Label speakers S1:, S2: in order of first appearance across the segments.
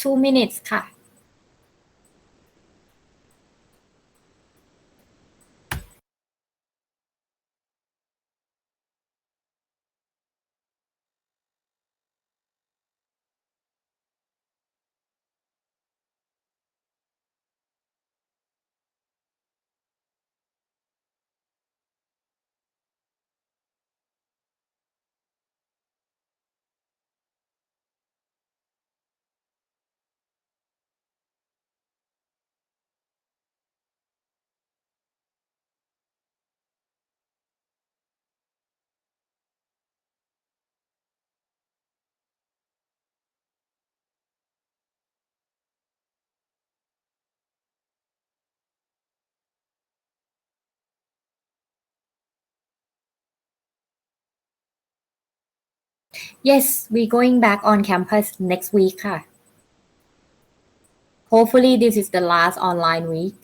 S1: 2 minutes ค่ะ Yes, we going back on campus next week ค่ะ Hopefully this is the last online week.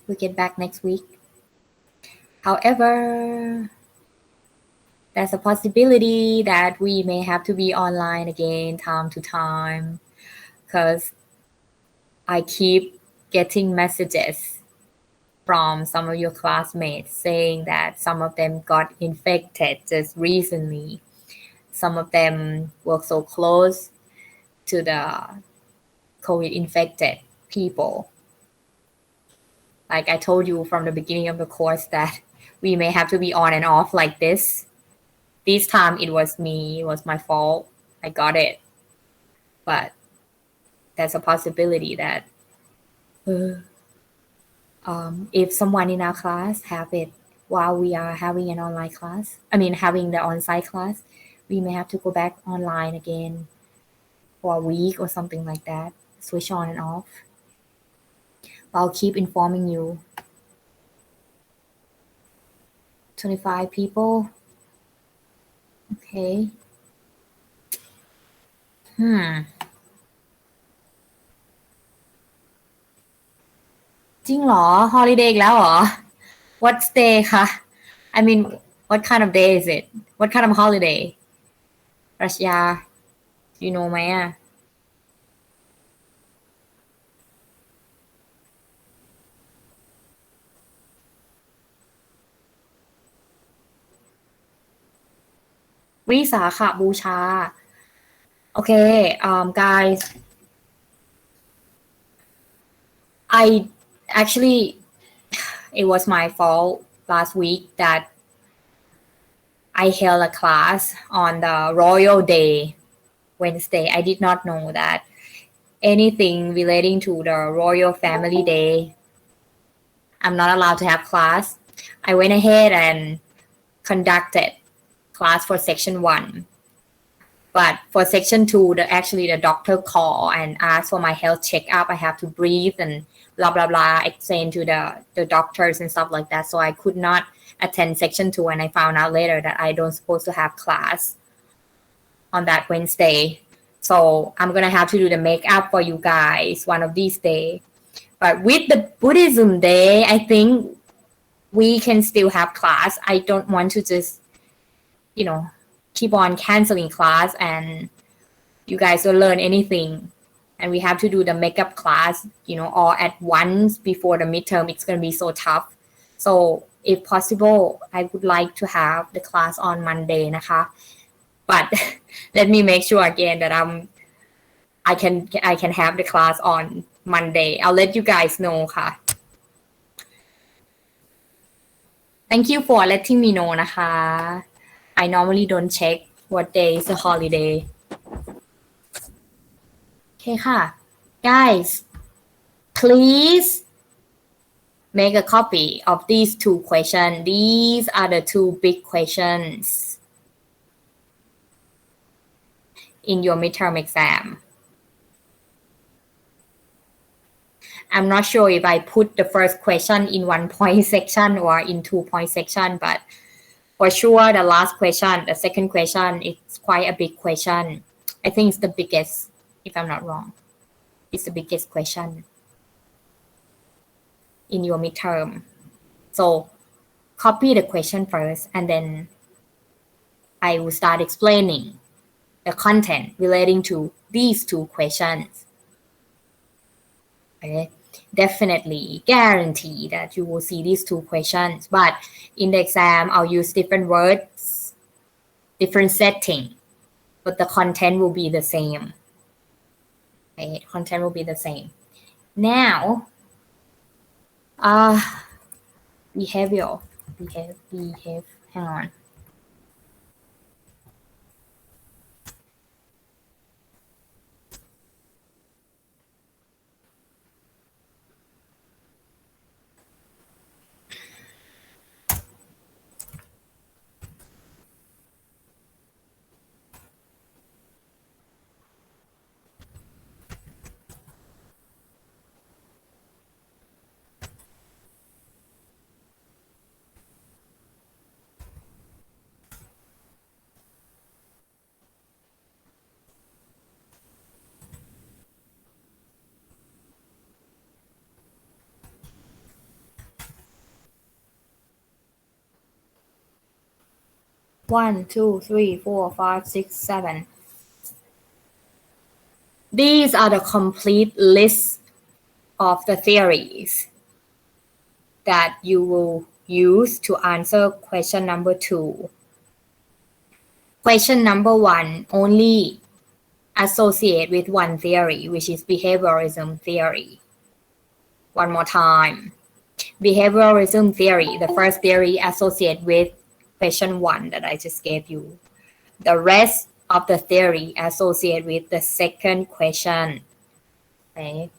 S1: We get back next week. However, there's a possibility that we may have to be online again time to time because I keep getting messages from some of your classmates saying that some of them got infected just recently. Some of them work so close to the COVID infected people. Like I told you from the beginning of the course that we may have to be on and off like this. This time it was me, it was my fault. I got it. But there's a possibility that if someone in our class have it while we are having an online class, having the on-site class, we may have to go back online again for a week or something like that. Switch on and off. I'll keep informing you. 25 people. Okay. จริงเหรอ holiday อีกแล้วเหรอ What's day คะ what kind of day is it? What kind of holiday? รัชยา you know ไหมอะวิสาขบูชา Okay, guys, I actually it was my fault last week that I held a class on the Royal Day, Wednesday. I did not know that anything relating to the Royal Family Day, I'm not allowed to have class. I went ahead and conducted class for section 1. But for section 2, the doctor called and asked for my health checkup. I have to breathe and blah, blah, blah, explain to the doctors and stuff like that. So I could not attend section 2, and I found out later that I don't supposed to have class on that Wednesday. So I'm going to have to do the makeup for you guys one of these days. But with the Buddhism day, I think we can still have class. I don't want to just, keep on canceling class and you guys don't learn anything. And we have to do the makeup class, all at once before the midterm. It's going to be so tough. So if possible, I would like to have the class on Monday,นะคะ. But let me make sure again that I can have the class on Monday. I'll let you guys know, ค่ะ. Thank you for letting me know,นะคะ. I normally don't check what day is a holiday. โอเคค่ะ Guys, please make a copy of these 2 questions. These are the 2 big questions in your midterm exam. I'm not sure if I put the first question in 1-point section or in 2-point section, but for sure the last question, the second question, it's quite a big question. I think it's the biggest, if I'm not wrong. It's the biggest question in your midterm. So copy the question first and then I will start explaining the content relating to these two questions. Okay, definitely guarantee that you will see these two questions, but in the exam I'll use different words, different setting, but the content will be the same. Okay, content will be the same. Now, behavior, behave. Hang on. One, two, three, four, five, six, seven. These are the complete list of the theories that you will use to answer question number 2. Question number 1 only associate with one theory, which is behaviorism theory. One more time. Behaviorism theory, the first theory associate with question 1 that I just gave you. The rest of the theory associate with the second question. Okay.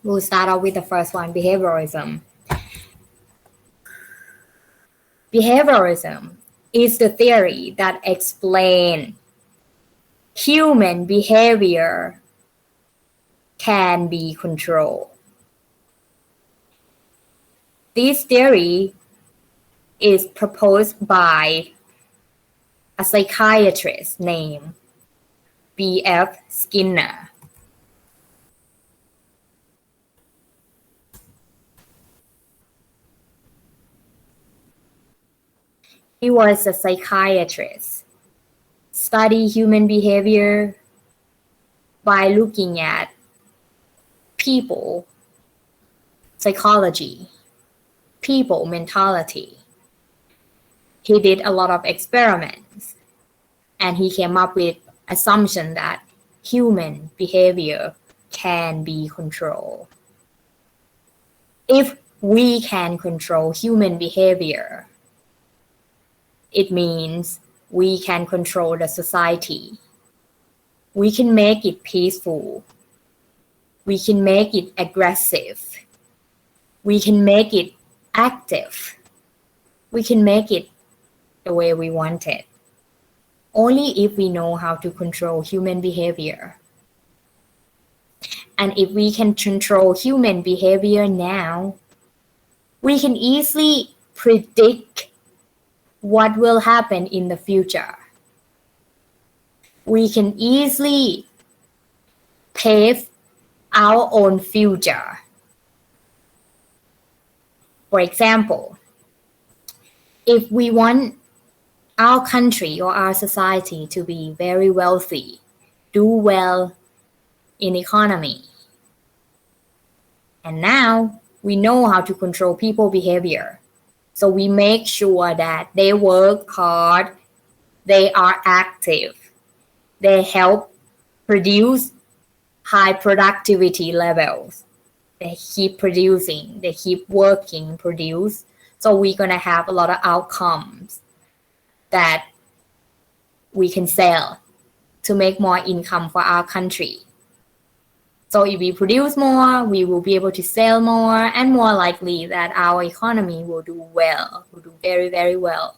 S1: We'll start off with the first one, behaviorism. Behaviorism is the theory that explains human behavior can be controlled. This theory is proposed by a psychiatrist named B.F. Skinner. He was a psychiatrist, study human behavior by looking at people psychology, people mentality. He did a lot of experiments and he came up with assumption that human behavior can be controlled. If we can control human behavior, it means we can control the society. We can make it peaceful. We can make it aggressive. We can make it active. We can make it the way we want it. Only if we know how to control human behavior. And if we can control human behavior now, we can easily predict what will happen in the future. We can easily pave our own future. For example, if we want our country or our society to be very wealthy, do well in economy, and now we know how to control people behavior. So we make sure that they work hard, they are active, they help produce high productivity levels. They keep producing, they keep working, produce. So we're gonna have a lot of outcomes that we can sell to make more income for our country. So if we produce more, we will be able to sell more, and more likely that our economy will do well, will do very, very well.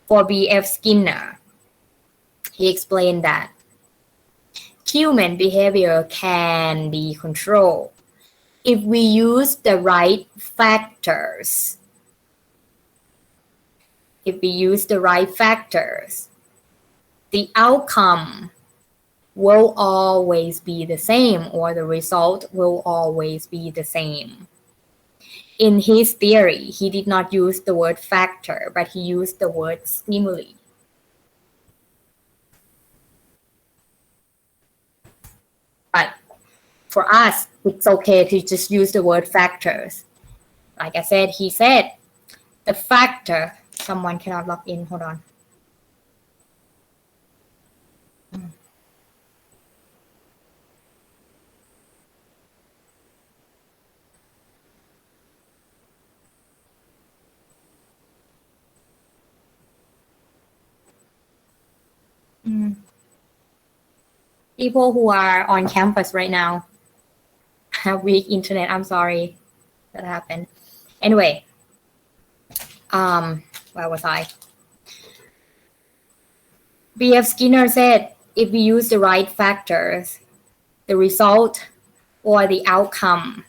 S1: For B.F. Skinner, he explained that human behavior can be controlled if we use the right factors, the outcome will always be the same, or the result will always be the same. In his theory, he did not use the word factor, but he used the word stimuli. But for us, it's okay to just use the word factors. Like I said, he said the factor, someone cannot log in, hold on. People who are on campus right now have weak internet. I'm sorry that happened. Anyway, where was I? B.F. Skinner said, if we use the right factors, the result or the outcome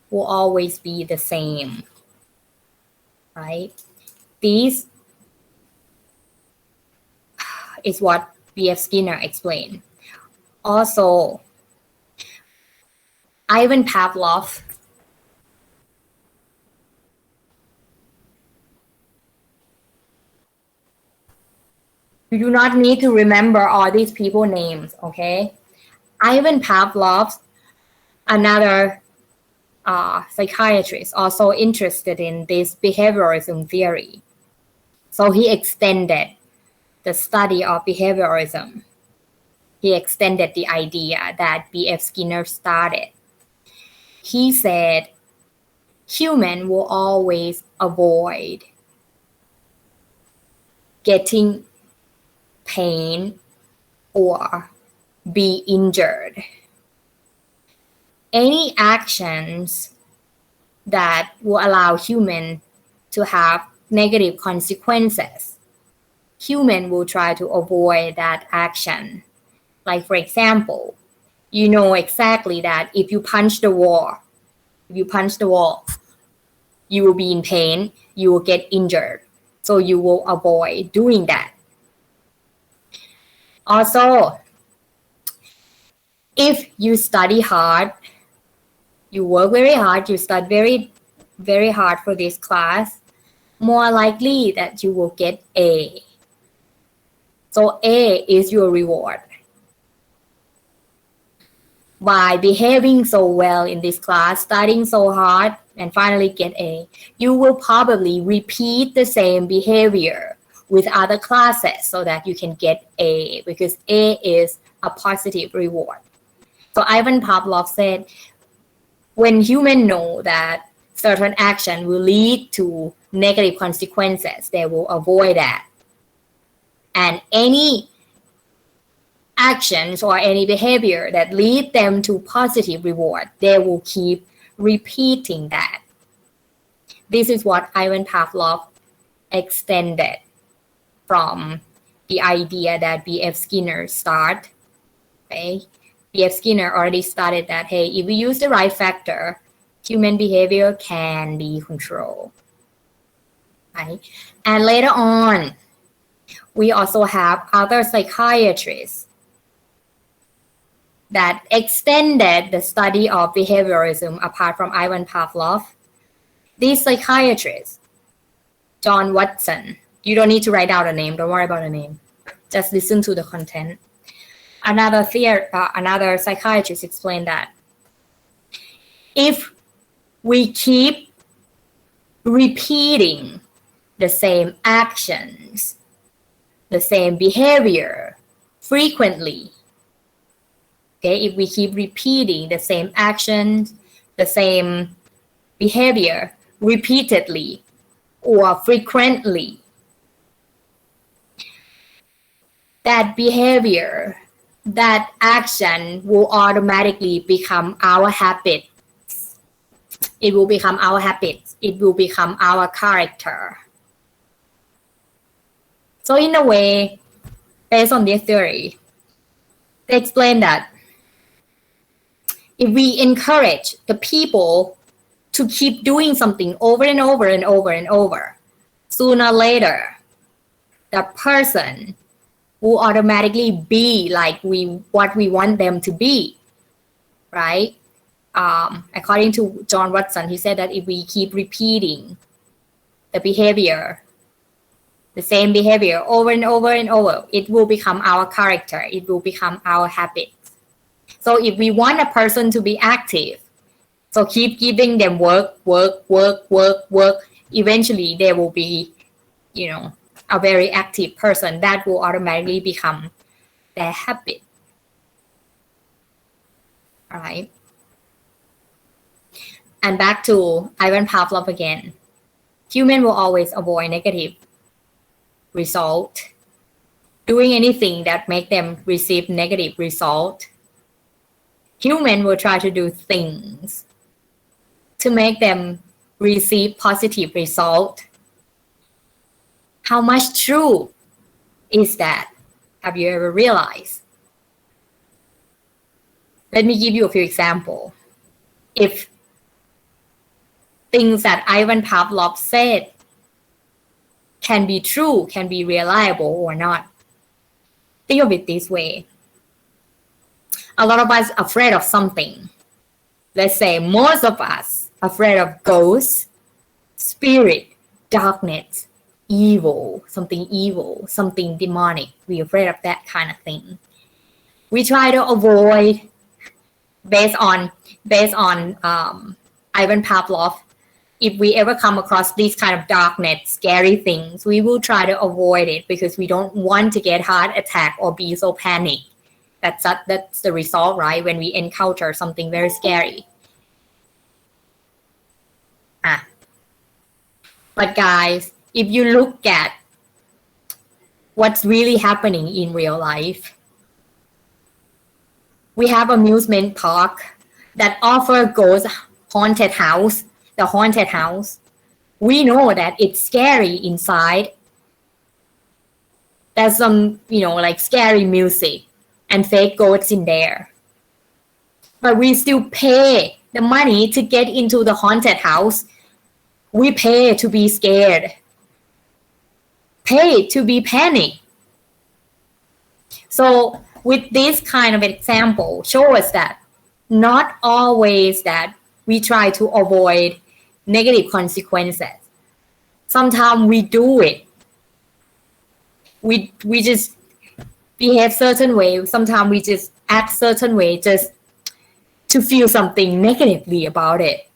S1: will always be the same, right? This is what B.F. Skinner explained. Also, Ivan Pavlov, you do not need to remember all these people names, okay? Ivan Pavlov, another psychiatrist, also interested in this behaviorism theory. So he extended the study of behaviorism. He extended the idea that B.F. Skinner started. He said, human will always avoid getting pain or be injured. Any actions that will allow human to have negative consequences, human will try to avoid that action. Like, for example, you know exactly that if you punch the wall, you will be in pain, you will get injured. So you will avoid doing that. Also, if you study hard, you work very hard, you study very, very hard for this class, more likely that you will get A. So A is your reward. By behaving so well in this class, studying so hard, and finally get A, you will probably repeat the same behavior with other classes so that you can get A, because A is a positive reward. So Ivan Pavlov said, when humans know that certain action will lead to negative consequences, they will avoid that. And any actions or any behavior that lead them to positive reward, they will keep repeating that. This is what Ivan Pavlov extended from the idea that B.F. Skinner started. Okay? B.F. Skinner already started that, hey, if we use the right factor, human behavior can be controlled. Right? And later on, we also have other psychiatrists that extended the study of behaviorism apart from Ivan Pavlov. These psychiatrists, John Watson, you don't need to write down a name, don't worry about a name. Just listen to the content. Another psychiatrist explained that if we keep repeating the same actions, the same behavior frequently, okay, if we keep repeating the same actions, the same behavior repeatedly or frequently, that behavior, that action will automatically become our habit. It will become our habits. It will become our character. So in a way, based on this theory, they explain that If we encourage the people to keep doing something over and over and over and over, sooner or later, the person will automatically be like what we want them to be, right? According to John Watson, he said that if we keep repeating the behavior, the same behavior over and over and over, it will become our character. It will become our habit. So if we want a person to be active, so keep giving them work. Eventually, they will be, a very active person that will automatically become their habit. All right. And back to Ivan Pavlov again. Humans will always avoid negative result. Doing anything that make them receive negative result. Humans will try to do things to make them receive positive result. How much true is that? Have you ever realized? Let me give you a few examples. If things that Ivan Pavlov said can be true, can be reliable or not. Think of it this way. A lot of us are afraid of something. Let's say most of us are afraid of ghosts, spirit, darkness, evil, something demonic. We're afraid of that kind of thing. We try to avoid, based on Ivan Pavlov, if we ever come across these kind of darkness, scary things, we will try to avoid it because we don't want to get heart attack or be so panicked. That's the result, right? When we encounter something very scary. But guys, if you look at what's really happening in real life, we have amusement park that offer ghost haunted house. The haunted house, we know that it's scary inside. There's some, like scary music and fake ghosts in there. But we still pay the money to get into the haunted house. We pay to be scared. Pay to be panicked. So with this kind of example, show us that not always that we try to avoid negative consequences. Sometimes we do it. We just behave certain way. Sometimes we just act certain way just to feel something negatively about it.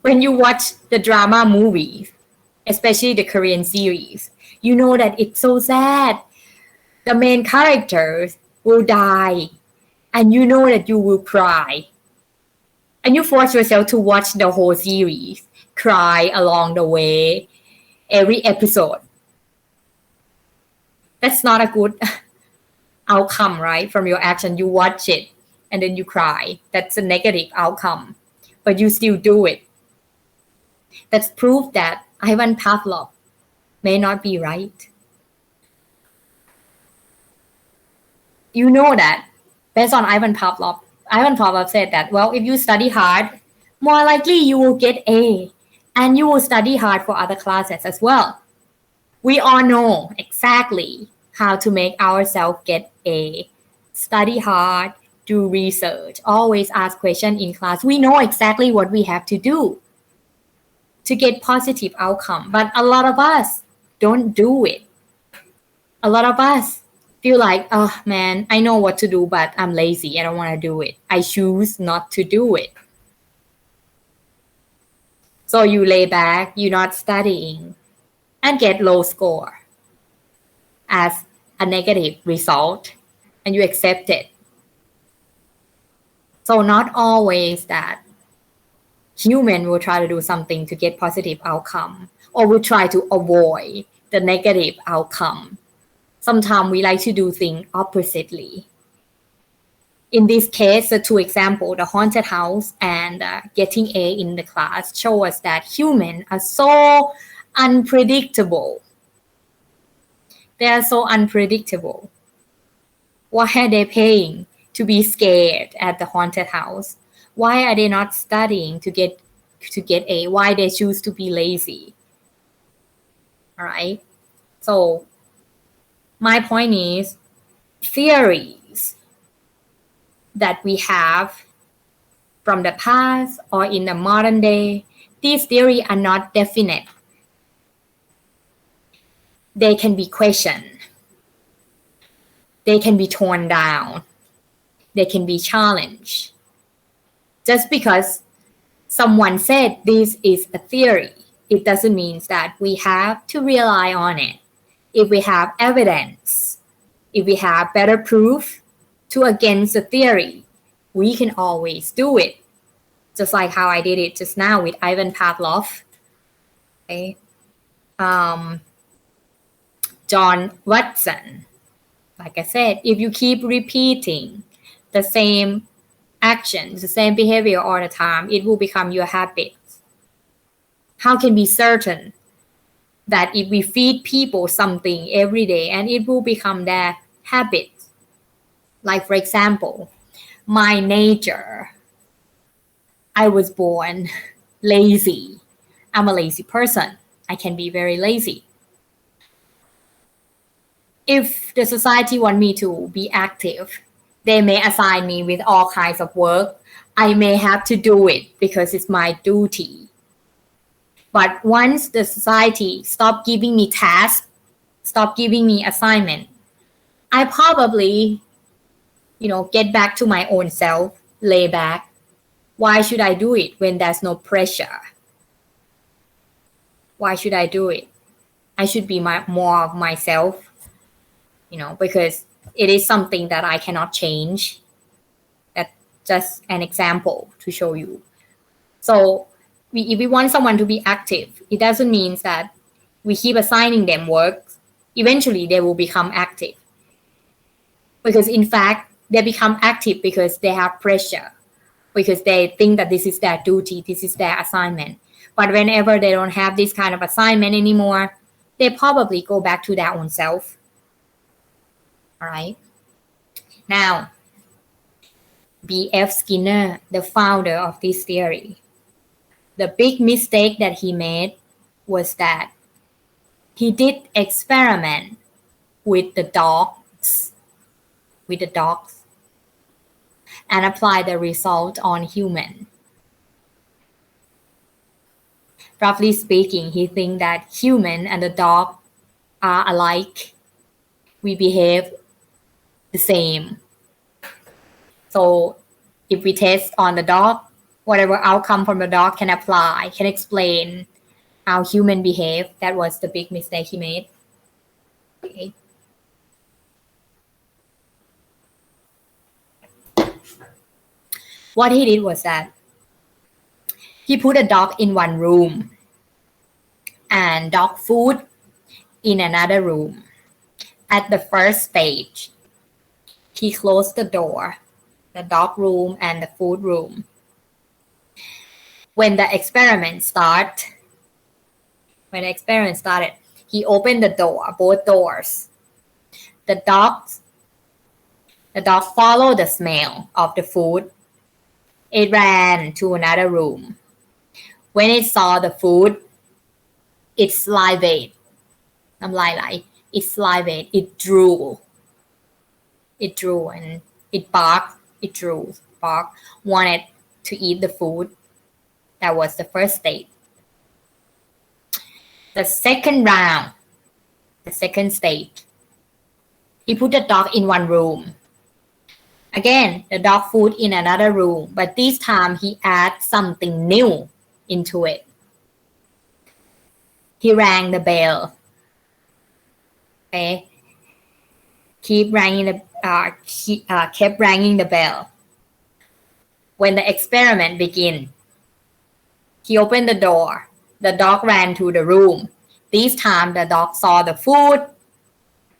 S1: When you watch the drama movies, especially the Korean series, you know that it's so sad. The main characters will die, and you know that you will cry. And you force yourself to watch the whole series, cry along the way, every episode. That's not a good outcome, right? From your action, you watch it and then you cry. That's a negative outcome, but you still do it. That's proof that Ivan Pavlov may not be right. You know that based on Ivan Pavlov said that, well, if you study hard, more likely you will get A, and you will study hard for other classes as well. We all know exactly how to make ourselves get A. Study hard, do research, always ask questions in class. We know exactly what we have to do to get positive outcome, but a lot of us don't do it. A lot of us feel like, oh man, I know what to do, but I'm lazy. I don't want to do it. I choose not to do it. So you lay back, you're not studying, and get low score as a negative result, and you accept it. So not always that human will try to do something to get positive outcome, or will try to avoid the negative outcome. Sometimes we like to do things oppositely. In this case, the two examples, the haunted house and getting A in the class, show us that humans are so unpredictable. They are so unpredictable. Why are they paying to be scared at the haunted house? Why are they not studying to get A? Why they choose to be lazy? All right. So my point is, theories that we have from the past or in the modern day, these theories are not definite. They can be questioned. They can be torn down. They can be challenged. Just because someone said this is a theory, it doesn't mean that we have to rely on it. If we have evidence, if we have better proof to against the theory, we can always do it. Just like how I did it just now with Ivan Pavlov. Okay. John Watson. Like I said, if you keep repeating the same actions, the same behavior all the time, it will become your habit. How can we be certain that if we feed people something every day and it will become their habit? Like, for example, my nature. I was born lazy. I'm a lazy person. I can be very lazy. If the society want me to be active, they may assign me with all kinds of work. I may have to do it because it's my duty. But once the society stop giving me tasks, stop giving me assignment, I probably, get back to my own self, lay back. Why should I do it when there's no pressure? Why should I do it? I should be more of myself, because it is something that I cannot change. That's just an example to show you. So if we want someone to be active, it doesn't mean that we keep assigning them work. Eventually, they will become active. Because in fact, they become active because they have pressure, because they think that this is their duty, this is their assignment. But whenever they don't have this kind of assignment anymore, they probably go back to their own self. All right. Now, B.F. Skinner, the founder of this theory, the big mistake that he made was that he did experiment with the dogs, and applied the result on human. Roughly speaking, he thinks that human and the dog are alike. We behave the same. So if we test on the dog, whatever outcome from the dog can apply, can explain how human behave. That was the big mistake he made. Okay. What he did was that he put a dog in one room and dog food in another room. At the first stage, he closed the door, the dog room and the food room. When the experiment started, he opened the door, both doors. The dog followed the smell of the food. It ran to another room. When it saw the food, it salivated. It salivated. It drew. And it barked. It drew, barked, wanted to eat the food. That was the first stage. The second stage, he put the dog in one room. Again, the dog food in another room, but this time he added something new into it. He rang the bell. Okay, kept ringing the bell. When the experiment began, he opened the door. The dog ran to the room. This time, the dog saw the food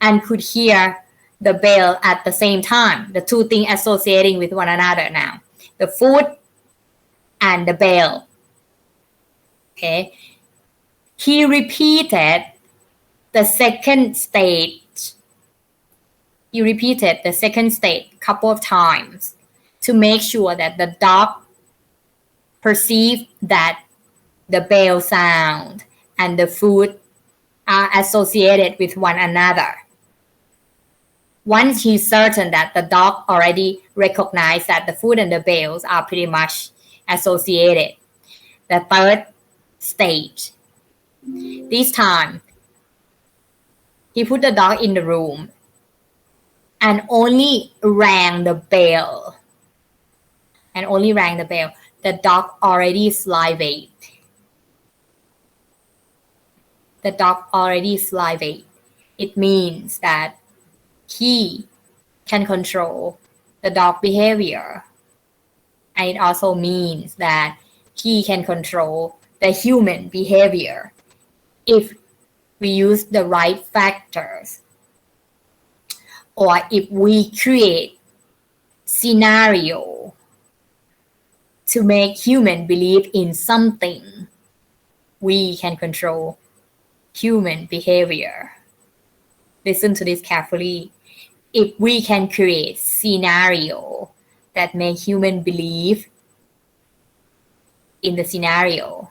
S1: and could hear the bell at the same time. The two things associating with one another now. The food and the bell. Okay. He repeated the second stage He repeated the second state a couple of times to make sure that the dog perceived that the bell sound and the food are associated with one another. Once he's certain that the dog already recognized that the food and the bells are pretty much associated, the third stage, this time, he put the dog in the room and only rang the bell. The dog already salivated. It means that he can control the dog behavior. And it also means that he can control the human behavior if we use the right factors, or if we create scenario to make human believe in something, we can control human behavior. Listen to this carefully. If we can create scenario that make human believe in the scenario,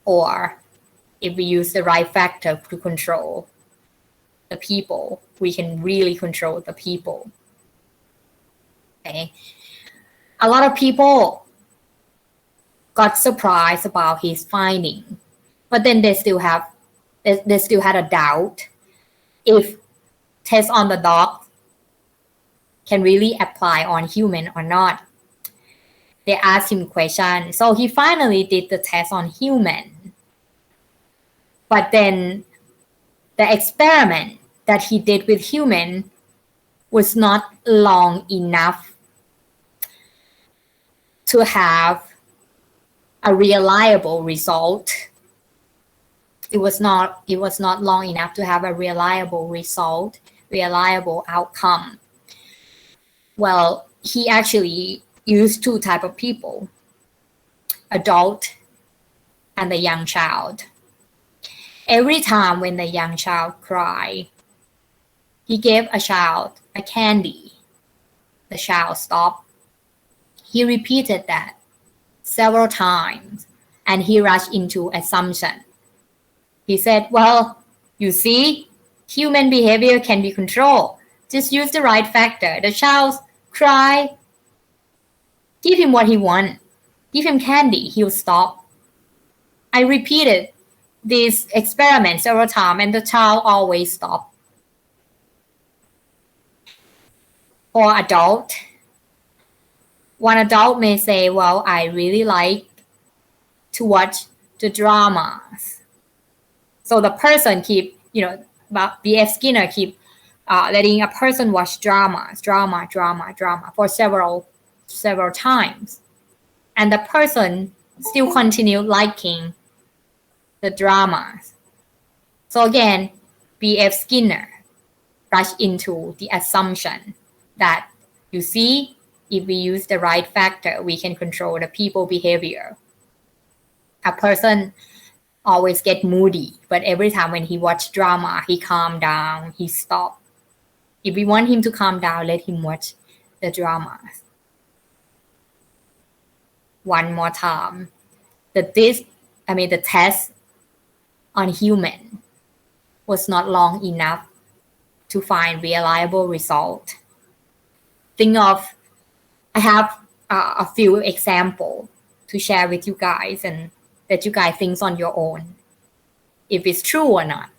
S1: or if we use the right factor to control the people, we can really control the people. Okay. A lot of people got surprised about his finding, but then they still had a doubt if tests on the dog can really apply on human or not. They asked him questions, so he finally did the test on human. But then the experiment that he did with human was not long enough to have a reliable result. It was not long enough to have a reliable result, reliable outcome. Well, he actually used two types of people, adult and the young child. Every time when the young child cried, he gave a child a candy. The child stopped. He repeated that several times, and he rushed into assumption. He said, well, you see, human behavior can be controlled. Just use the right factor. The child cry, give him what he wants. Give him candy, he'll stop. I repeated this experiment several times, and the child always stopped. For adult, one adult may say, well, I really like to watch the dramas. So the person keep, B.F. Skinner keep letting a person watch drama for several times. And the person still continue liking the dramas. So again, B.F. Skinner rushed into the assumption that, you see, if we use the right factor, we can control the people behavior. A person always get moody, but every time when he watch drama, he calm down, he stop. If we want him to calm down, let him watch the dramas. One more time. The test on human was not long enough to find reliable result. I have a few examples to share with you guys, and that you guys think on your own, if it's true or not.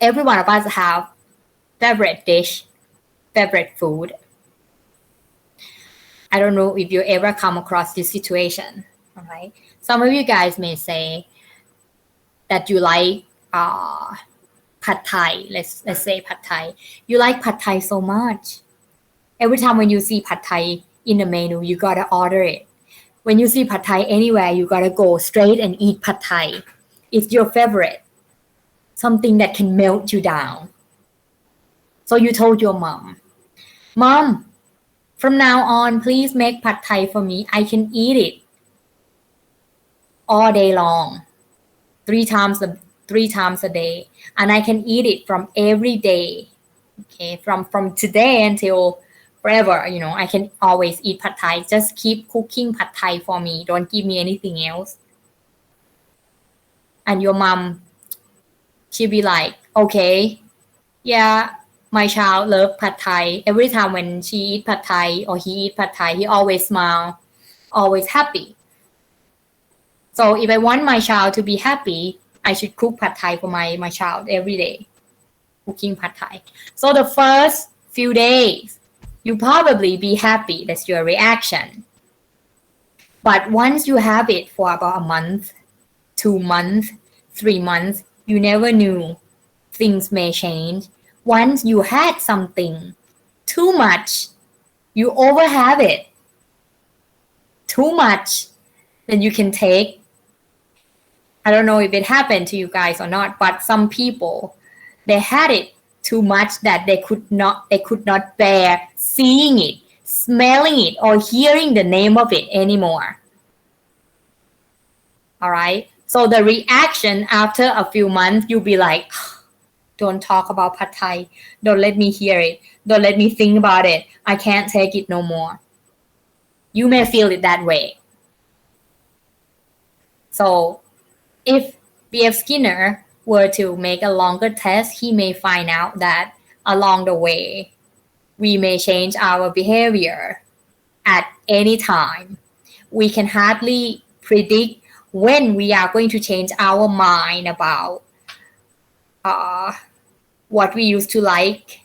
S1: Every one of us have favorite dish, favorite food. I don't know if you ever come across this situation. All right. Some of you guys may say that you like pad thai. Let's say pad thai. You like pad thai so much. Every time when you see pad thai in the menu, you gotta order it. When you see pad thai anywhere, you gotta go straight and eat pad thai. It's your favorite. Something that can melt you down. So you told your mom, from now on, please make pad thai for me. I can eat it all day long, three times a day, and I can eat it from every day Okay, from today until forever, I can always eat pad thai. Just keep cooking pad thai for me. Don't give me anything else. And your mom, she'll be like, okay, yeah, my child love pad thai. Every time when she eat pad thai or he eat pad thai, he always smile, always happy. So if I want my child to be happy, I should cook pad thai for my child every day. Cooking pad thai. So the first few days, you probably be happy. That's your reaction. But once you have it for about a month, 2 months, 3 months, you never knew things may change. Once you had something too much, you over have it too much, then you can take. I don't know if it happened to you guys or not, but some people, they had it too much that they could not bear seeing it, smelling it, or hearing the name of it anymore. All right. So the reaction after a few months, you'll be like, don't talk about pad thai. Don't let me hear it. Don't let me think about it. I can't take it no more. You may feel it that way. So if B.F. Skinner were to make a longer test, he may find out that along the way, we may change our behavior at any time. We can hardly predict when we are going to change our mind about what we used to like.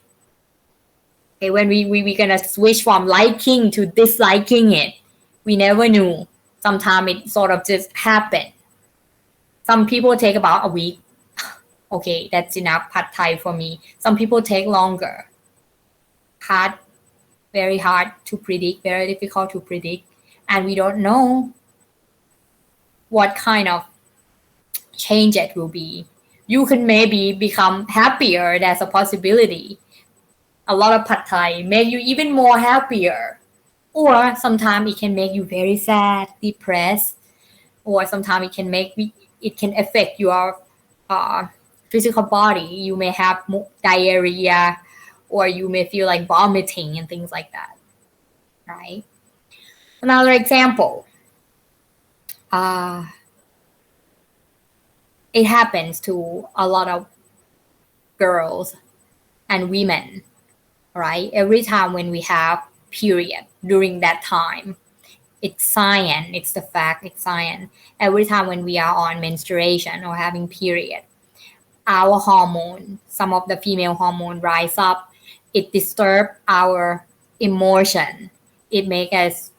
S1: Okay, when we gonna switch from liking to disliking it. We never knew. Sometimes it sort of just happened. Some people take about a week. Okay, that's enough pad thai for me. Some people take longer. Very hard to predict, very difficult to predict. And we don't know what kind of change it will be. You can maybe become happier. That's a possibility. A lot of pad thai make you even more happier. Or sometimes it can make you very sad, depressed. Or sometimes it can affect your physical body. You may have diarrhea, or you may feel like vomiting and things like that. Right? Another example. It happens to a lot of girls and women, right? Every time when we have period during that time, it's science, it's the fact, it's science. Every time when we are on menstruation or having period, our hormone, some of the female hormone rise up. It disturbs our emotion. It makes us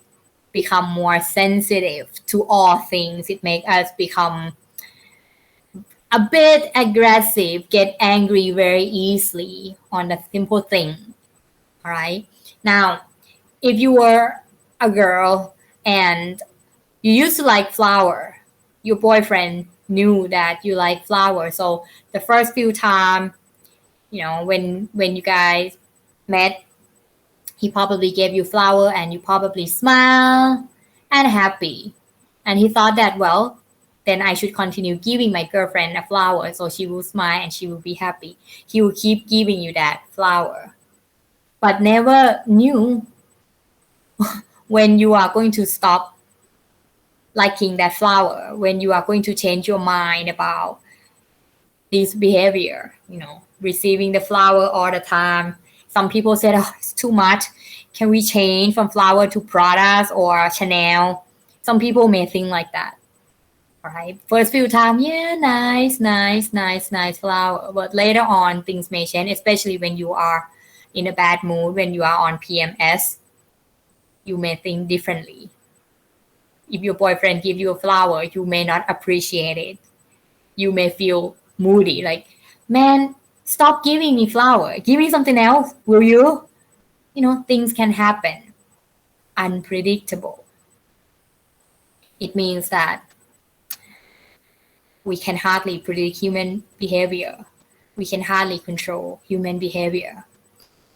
S1: become more sensitive to all things. It makes us become a bit aggressive, get angry very easily on the simple thing. All right. Now, if you were a girl and you used to like flower, your boyfriend knew that you like flower. So the first few time, when you guys met, he probably gave you flower and you probably smile and happy. And he thought that, well, then I should continue giving my girlfriend a flower so she will smile and she will be happy. He will keep giving you that flower. But never knew when you are going to stop liking that flower, when you are going to change your mind about this behavior, receiving the flower all the time. Some people said, oh, it's too much. Can we change from flower to Prada or Chanel? Some people may think like that. All right. First few times, yeah, nice flower. But later on, things may change, especially when you are in a bad mood, when you are on PMS. You may think differently. If your boyfriend gives you a flower, you may not appreciate it. You may feel moody, like, man, stop giving me flower. Give me something else, will you? Things can happen. Unpredictable. It means that we can hardly predict human behavior. We can hardly control human behavior.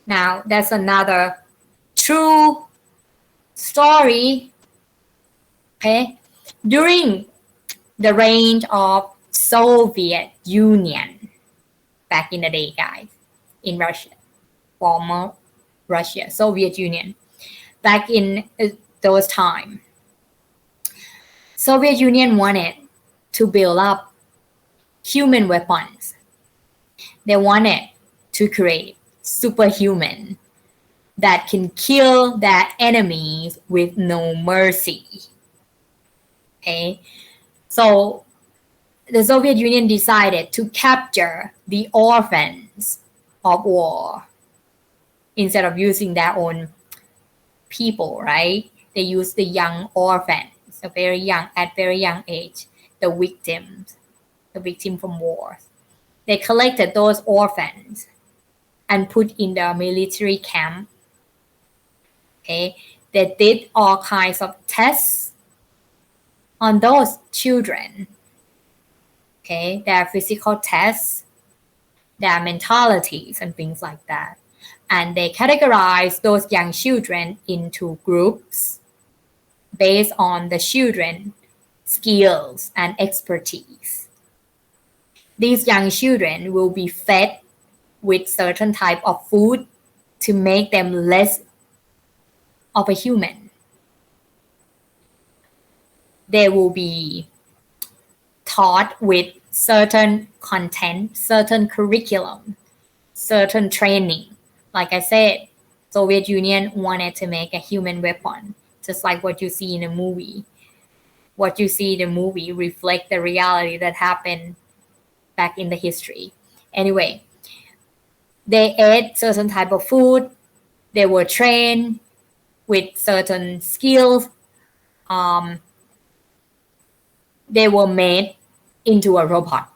S1: Now, that's another true story. Okay? During the reign of Soviet Union, back in the day, guys, in Russia. former Russia, Soviet Union. Back in those time, Soviet Union wanted to build up human weapons. They wanted to create superhuman that can kill their enemies with no mercy. Okay, so the Soviet Union decided to capture the orphans of war instead of using their own people, right? They used the young orphans, at very young age, the victim from war. They collected those orphans and put in the military camp. Okay, they did all kinds of tests on those children. Okay, their physical tests, their mentalities, and things like that. And they categorize those young children into groups based on the children's skills and expertise. These young children will be fed with certain type of food to make them less of a human. They will be taught with certain content, certain curriculum, certain training. Like I said, Soviet Union wanted to make a human weapon, just like what you see in a movie. What you see in the movie reflect the reality that happened back in the history. Anyway, they ate certain type of food. They were trained with certain skills. They were made into a robot,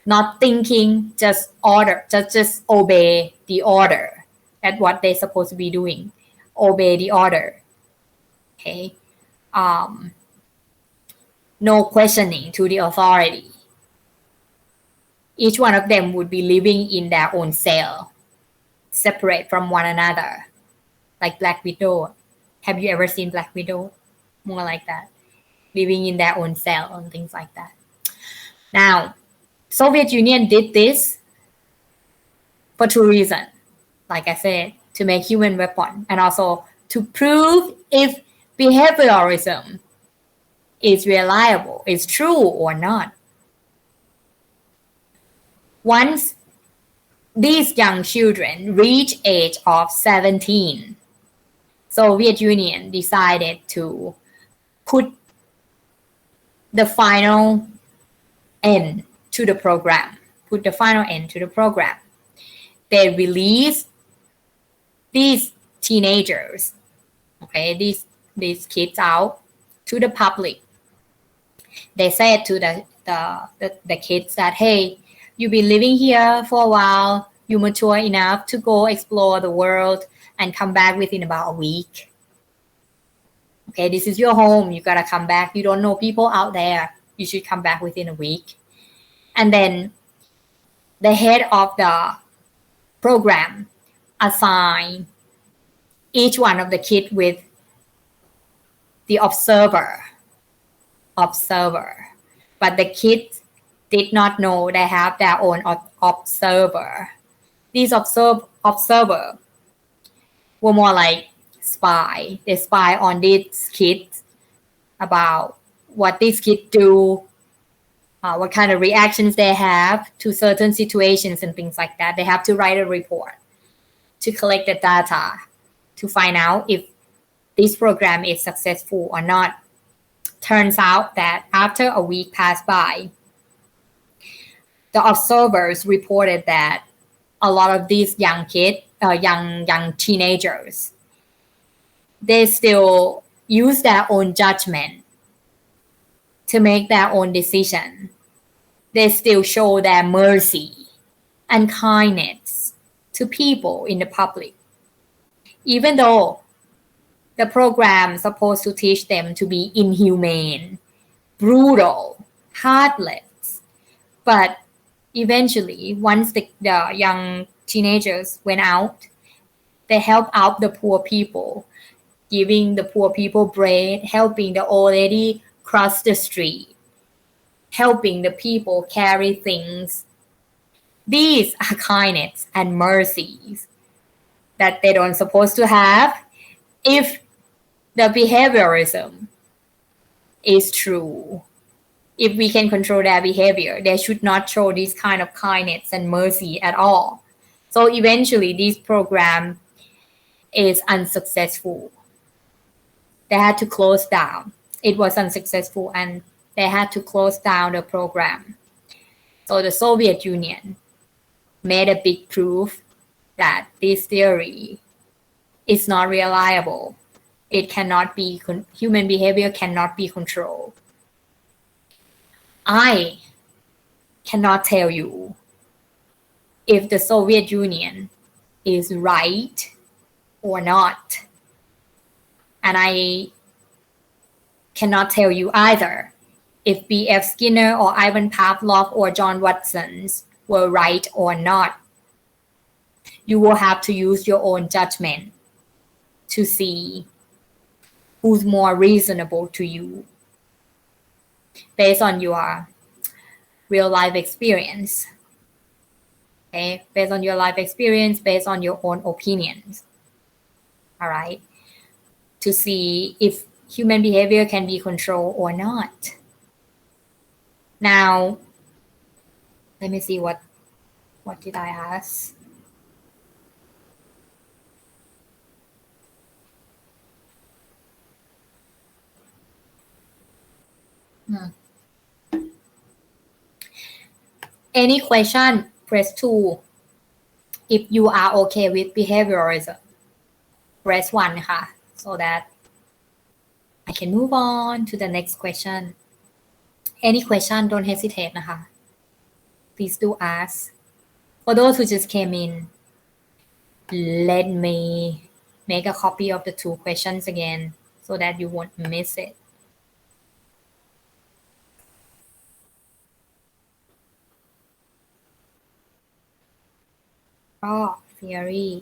S1: not thinking, just order, just obey the order. That's what they're supposed to be doing. Obey the order. Okay. No questioning to the authority. Each one of them would be living in their own cell, separate from one another, like Black Widow. Have you ever seen Black Widow? More like that. Living in their own cell and things like that. Now, Soviet Union did this for two reasons. Like I said, to make human weapon and also to prove if behaviorism is reliable, is true or not. Once these young children reach age of 17, Soviet Union decided to put the final end to the program. Put the final end to the program. They released these teenagers, okay, these kids out to the public. They said to the kids that, hey, you've been living here for a while, you mature enough to go explore the world and come back within about a week. Okay, this is your home, you gotta come back. You don't know people out there, you should come back within a week. And then the head of the program assigned each one of the kids with the observer. But the kids did not know they have their own observer. These observer were more like spy. They spy on these kids about what these kids do, what kind of reactions they have to certain situations and things like that. They have to write a report to collect the data to find out if this program is successful or not. Turns out that after a week passed by, the observers reported that a lot of these young kids, young teenagers, they still use their own judgment to make their own decision. They still show their mercy and kindness to people in the public. Even though the program is supposed to teach them to be inhumane, brutal, heartless. But eventually, once the young teenagers went out, they helped out the poor people, giving the poor people bread, helping the old lady cross the street, helping the people carry things. These are kindness and mercies that they don't supposed to have. If the behaviorism is true, if we can control their behavior, they should not show this kind of kindness and mercy at all. So eventually this program is unsuccessful. They had to close down. It was unsuccessful and they had to close down the program. So the Soviet Union made a big proof that this theory is not reliable. It cannot be, human behavior cannot be controlled. I cannot tell you if the Soviet Union is right or not. And I cannot tell you either if B.F. Skinner or Ivan Pavlov or John Watson were right or not. You will have to use your own judgment to see who's more reasonable to you based on your real life experience. Okay, based on your life experience, based on your own opinions. All right, to see if human behavior can be controlled or not. Now, let me see what did I ask? Any question? Press 2. If you are okay with behaviorism, press 1 ค่ะ so that I can move on to the next question. Any question, don't hesitate นะคะ Please do ask. For those who just came in, let me make a copy of the 2 questions again so that you won't miss it. Theory.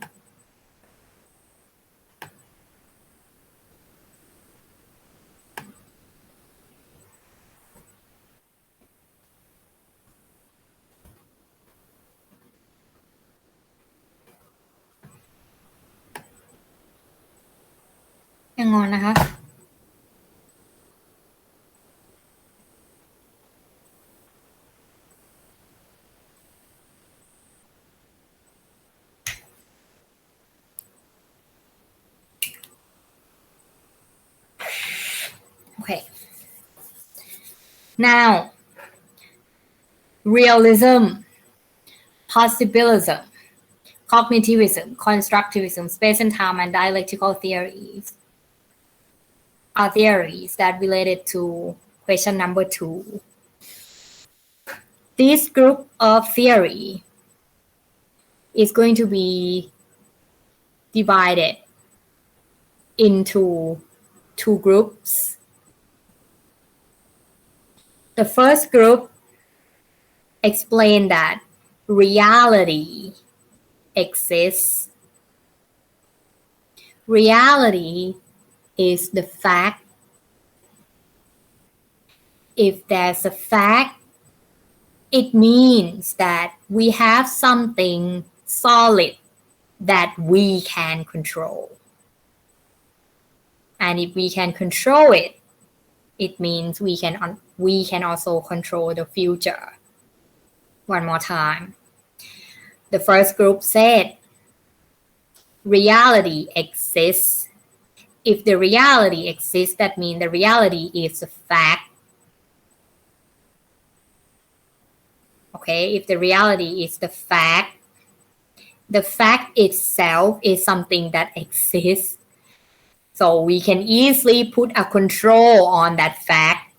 S1: Hang on นะคะ Okay. Now, realism, possibilism, cognitivism, constructivism, space and time, and dialectical theories are theories that related to question number 2. This group of theory is going to be divided into 2 groups. The first group explain that reality exists. Reality is the fact. If there's a fact, it means that we have something solid that we can control. And if we can control it, it means we can also control the future. One more time. The first group said, reality exists. If the reality exists, that means the reality is a fact. Okay, if the reality is the fact itself is something that exists. So we can easily put a control on that fact.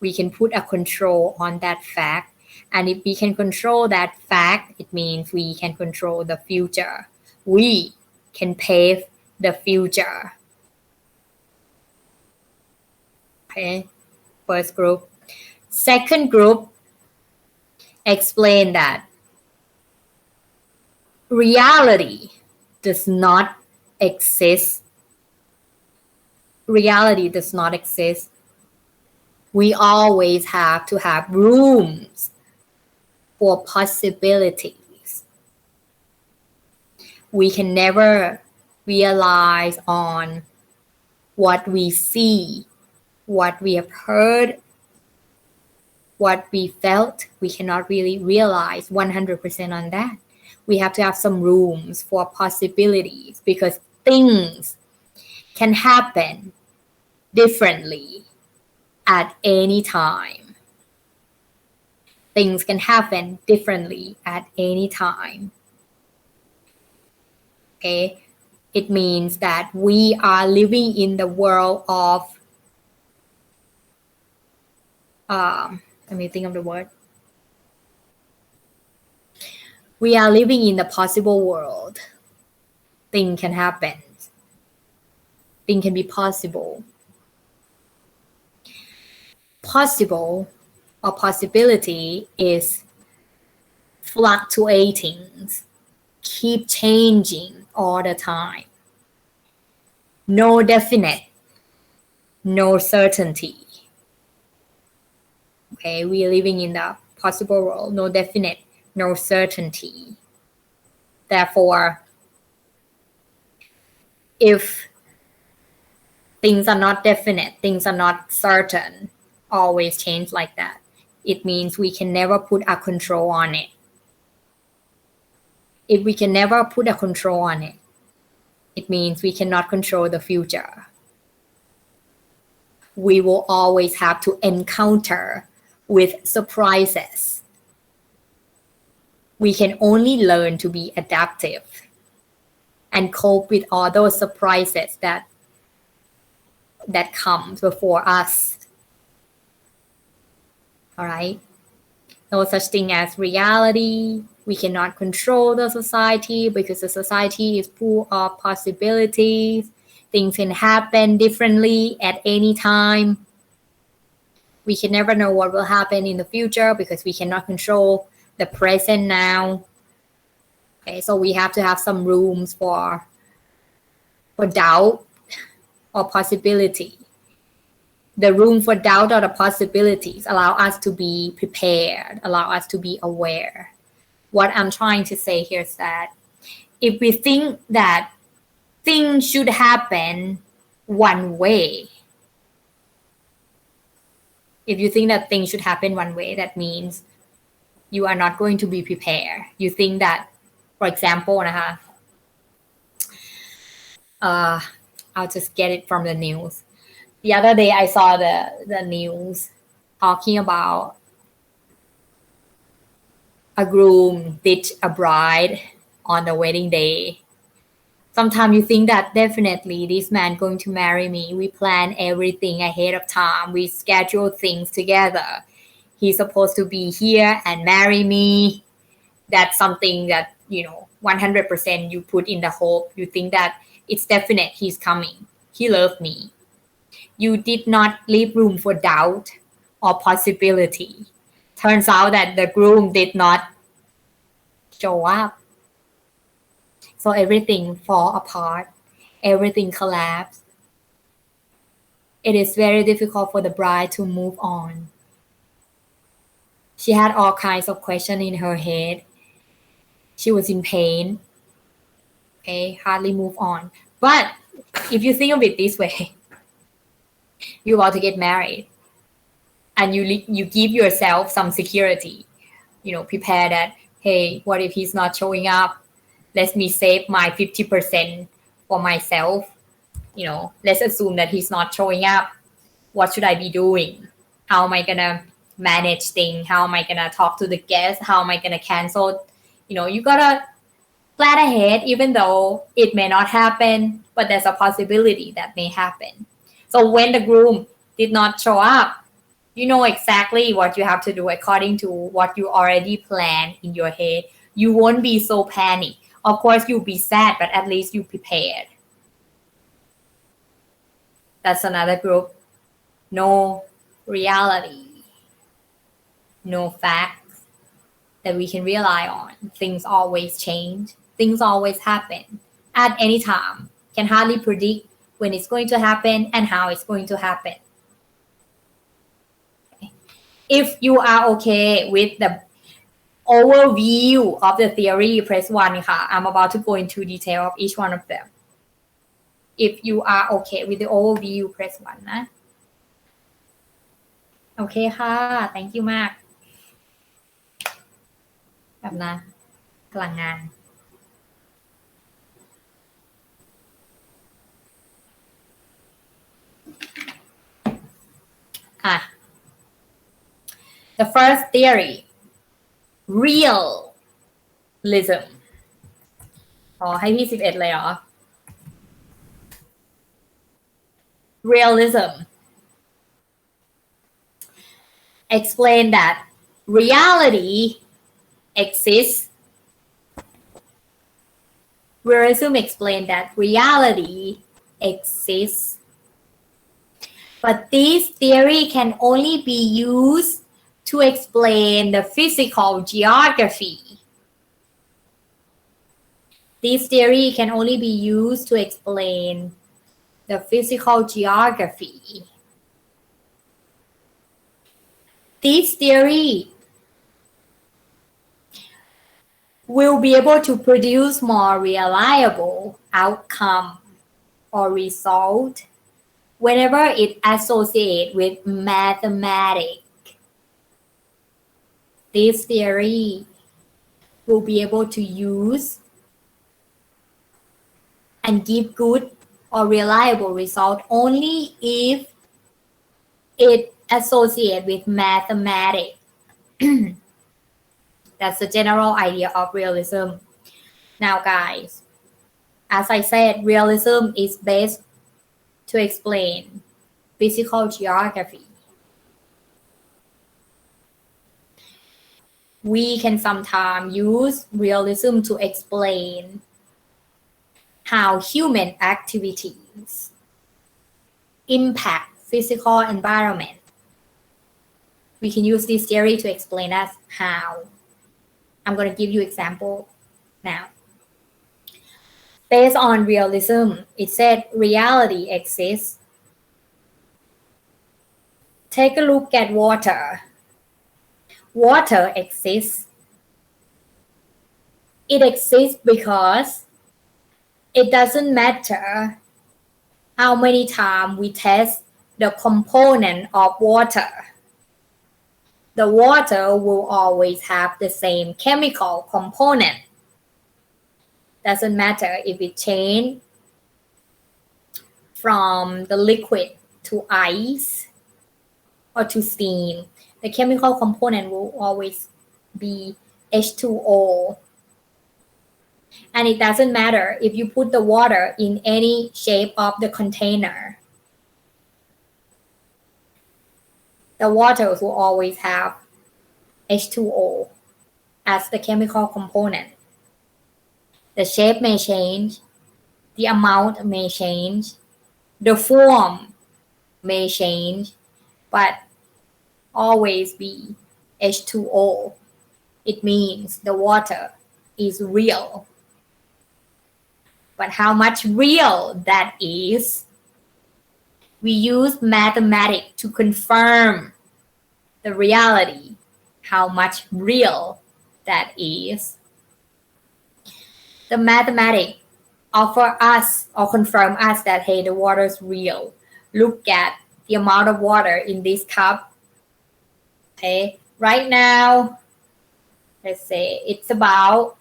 S1: We can put a control on that fact. And if we can control that fact, it means we can control the future. We can pave the future. Okay, first group. Second group explain that reality does not exist. Reality does not exist. We always have to have rooms for possibilities. We can never realize on what we see, what we have heard, what we felt. We cannot really realize 100% on that. We have to have some rooms for possibilities because things can happen differently at any time. Things can happen differently at any time. Okay? It means that we are living in the world of, let me think of the word. We are living in the possible world. Things can happen. Things can be possible. Possible or possibility is fluctuating, keep changing all the time. No definite, no certainty. Okay, we are living in the possible world, no definite, no certainty. Therefore, if things are not definite, things are not certain, always change like that, it means we can never put a control on it. If we can never put a control on it, it means we cannot control the future. We will always have to encounter with surprises. We can only learn to be adaptive and cope with all those surprises that comes before us. All right? No such thing as reality. We cannot control the society because the society is full of possibilities. Things can happen differently at any time. We can never know what will happen in the future because we cannot control the present now. Okay, so we have to have some rooms for doubt or possibility. The room for doubt or the possibilities allow us to be prepared, allow us to be aware. What I'm trying to say here is that if we think that things should happen one way, if you think that things should happen one way, that means you are not going to be prepared. You think that, for example, I'll just get it from the news. The other day I saw the news talking about a groom ditched a bride on the wedding day. Sometimes you think that definitely this man going to marry me. We plan everything ahead of time. We schedule things together. He's supposed to be here and marry me. That's something that, 100% you put in the hope. You think that it's definite he's coming. He loved me. You did not leave room for doubt or possibility. Turns out that the groom did not show up. So everything fall apart. Everything collapsed. It is very difficult for the bride to move on. She had all kinds of questions in her head. She was in pain. Okay, hardly move on. But if you think of it this way, you're about to get married and you give yourself some security. Prepare that, hey, what if he's not showing up? Let me save my 50% for myself. Let's assume that he's not showing up. What should I be doing? How am I going to manage things? How am I going to talk to the guests? How am I going to cancel? You got to plan ahead, even though it may not happen, but there's a possibility that may happen. So when the groom did not show up, you know exactly what you have to do according to what you already planned in your head. You won't be so panicked. Of course, you'll be sad, but at least you prepared. That's another group. No reality. No facts that we can rely on. Things always change. Things always happen at any time. Can hardly predict when it's going to happen and how it's going to happen. Okay. If you are okay with the overview of the theory, press 1 ค่ะ I'm about to go into detail of each one of them. If you are okay with the overview, press 1 นะ โอเคค่ะ thank you มากแบบนะพลังงาน The first theory realism ให้พี่11เลยเหรอ realism explain that reality exists. Realism explain that reality exists, but this theory can only be used to explain the physical geography. This theory can only be used to explain the physical geography. This theory will be able to produce more reliable outcome or result whenever it associates with mathematics. This theory will be able to use and give good or reliable result only if it associates with mathematics. That's the general idea of realism. Now guys, as I said, realism is based to explain physical geography. We can sometimes use realism to explain how human activities impact physical environment. We can use this theory to explain us how. I'm going to give you example now. Based on realism, it said reality exists. Take a look at water. Water exists. It exists because it doesn't matter how many times we test the component of water. The water will always have the same chemical component. Doesn't matter if it change from the liquid to ice or to steam. The chemical component will always be H2O. And it doesn't matter if you put the water in any shape of the container. The water will always have H2O as the chemical component. The shape may change, the amount may change, the form may change, but always be H2O. It means the water is real. But how much real that is, we use mathematics to confirm the reality, how much real that is. The mathematics offer us or confirm us that, hey, the water is real. Look at the amount of water in this cup. Okay, right now, let's say it's about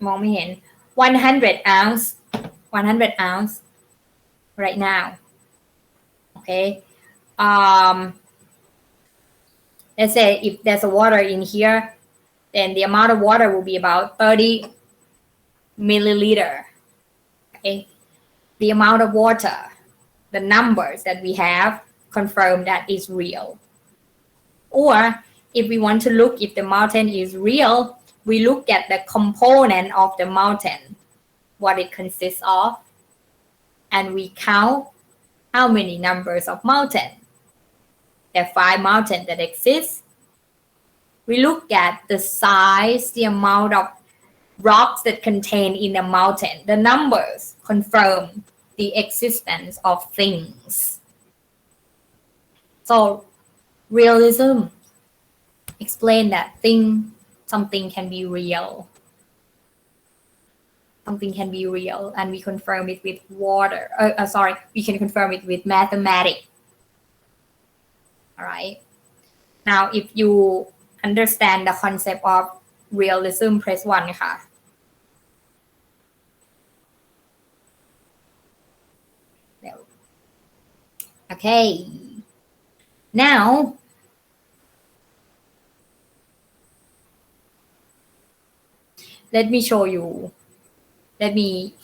S1: มองไม่เห็น 100 ounce 100 ounce right now. Okay, let's say if there's a water in here, then the amount of water will be about 30 milliliter. Okay, the amount of water, the numbers that we have confirm that is real. Or if we want to look if the mountain is real, we look at the component of the mountain, what it consists of, and we count how many numbers of mountain. There are 5 mountains that exist. We look at the size, the amount of rocks that contain in a mountain. The numbers confirm the existence of things. So Realism explain that something can be real. Something can be real, and we confirm it with water. We can confirm it with mathematics. All right. Now, if you understand the concept of realism, press 1 ค่ะ. Okay. Now, let me show you. Let me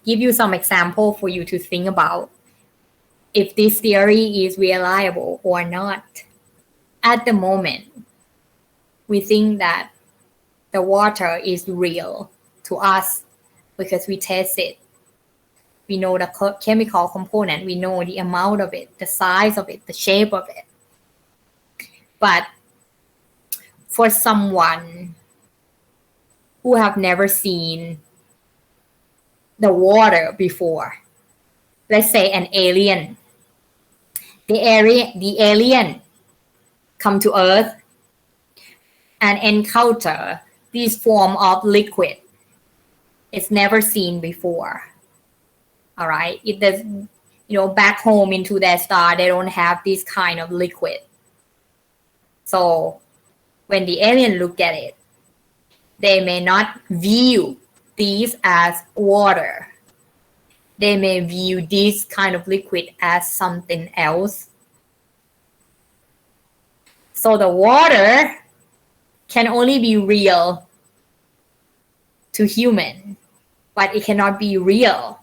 S1: give you some example for you to think about if this theory is reliable or not. At the moment, we think that the water is real to us because we taste it. We know the chemical component, we know the amount of it, the size of it, the shape of it. But for someone who have never seen the water before, let's say an alien, the alien come to Earth and encounter this form of liquid it's never seen before. All right, it does, back home into their star, they don't have this kind of liquid. So when the alien look at it, they may not view these as water. They may view this kind of liquid as something else. So the water can only be real to human, but it cannot be real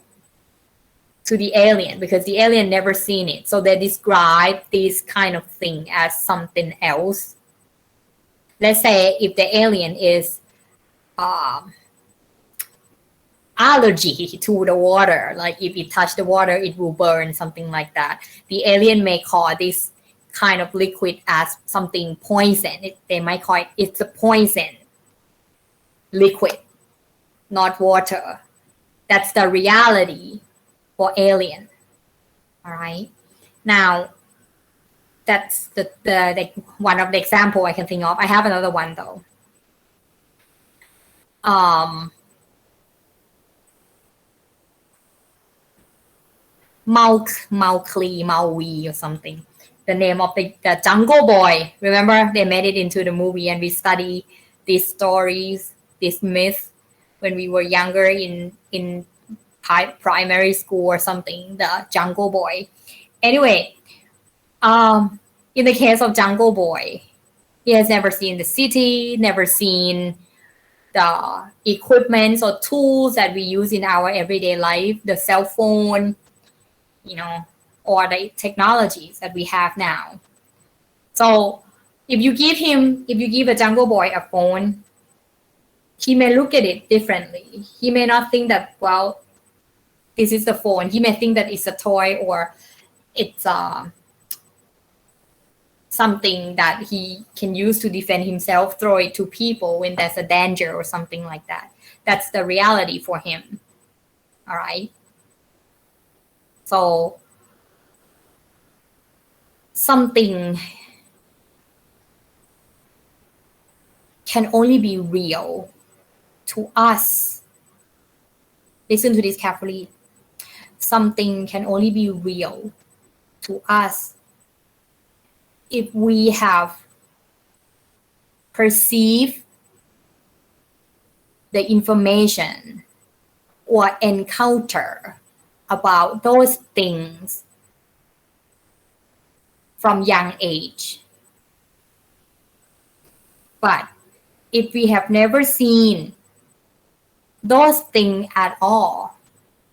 S1: to the alien because the alien never seen it. So they describe this kind of thing as something else. Let's say if the alien is allergy to the water, like if it touch the water, it will burn, something like that. The alien may call this kind of liquid as something poison. They might call it's a poison liquid, not water. That's the reality for alien. All right. Now, that's the one of the example I can think of. I have another one though. Mowgli or something. The name of the Jungle Boy. Remember, they made it into the movie, and we study these stories, this myth, when we were younger in primary school or something. The Jungle Boy. Anyway, in the case of Jungle Boy, he has never seen the city, never seen the equipments or tools that we use in our everyday life, the cell phone, or the technologies that we have now. So if you give a Jungle Boy a phone, he may look at it differently. He may not think that, well, this is the phone. He may think that it's a toy or it's something that he can use to defend himself, throw it to people when there's a danger or something like that. That's the reality for him. All right. So something can only be real to us. Listen to this carefully. Something can only be real to us if we have perceived the information or encounter about those things from young age. But if we have never seen those things at all,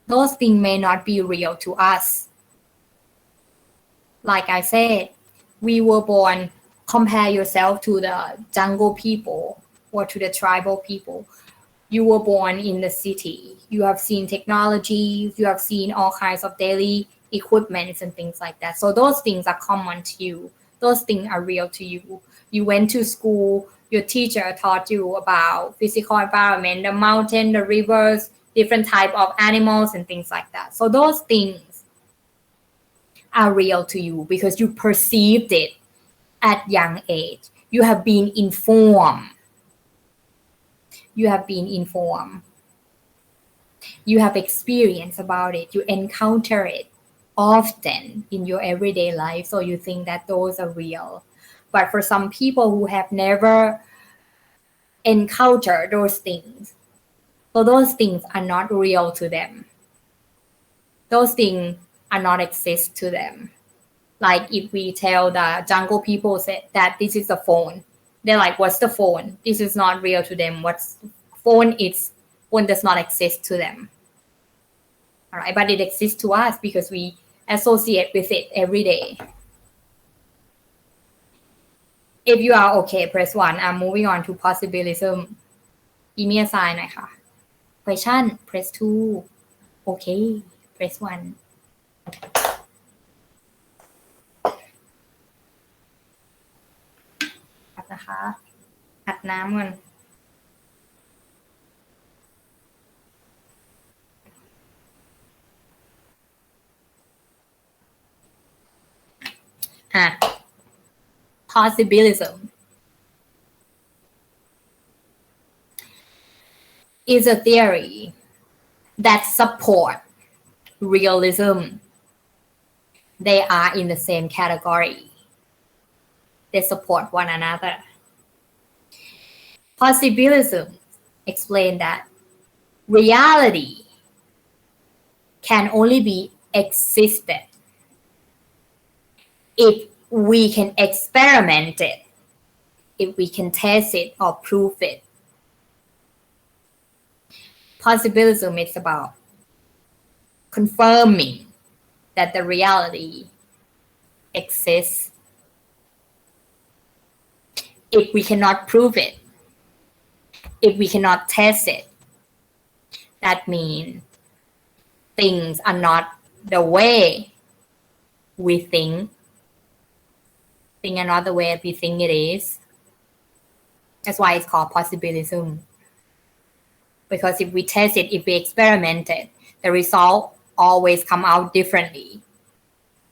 S1: those things may not be real to us. Like I said, we were born, compare yourself to the jungle people or to the tribal people. You were born in the city. You have seen technology. You have seen all kinds of daily equipments and things like that. So those things are common to you. Those things are real to you. You went to school. Your teacher taught you about physical environment, the mountain, the rivers, different type of animals and things like that. So those things are real to you because you perceived it at young age. You have been informed. You have been informed. You have experience about it. You encounter it often in your everyday life, so you think that those are real. But for some people who have never encountered those things, so those things are not real to them. Those things are not exist to them. Like if we tell the jungle people that this is a phone, they're like, what's the phone? This is not real to them. What's phone is, phone does not exist to them. All right, but it exists to us because we associate with it every day. If you are okay, press 1. I'm moving on to possibilism. Give me a sign หน่อยค่ะ Question, press 2. Okay, press 1. ครับนะคะอัดน้ำก่อนPossibilism is a theory that support realism. They are in the same category. They support one another. Possibilism explains that reality can only be existed if we can experiment it, if we can test it or prove it. Possibilism is about confirming that the reality exists. If we cannot prove it, if we cannot test it, that means things are not the way we think. Things are not the way we think it is. That's why it's called possibilism. Because if we test it, if we experiment it, the result always come out differently.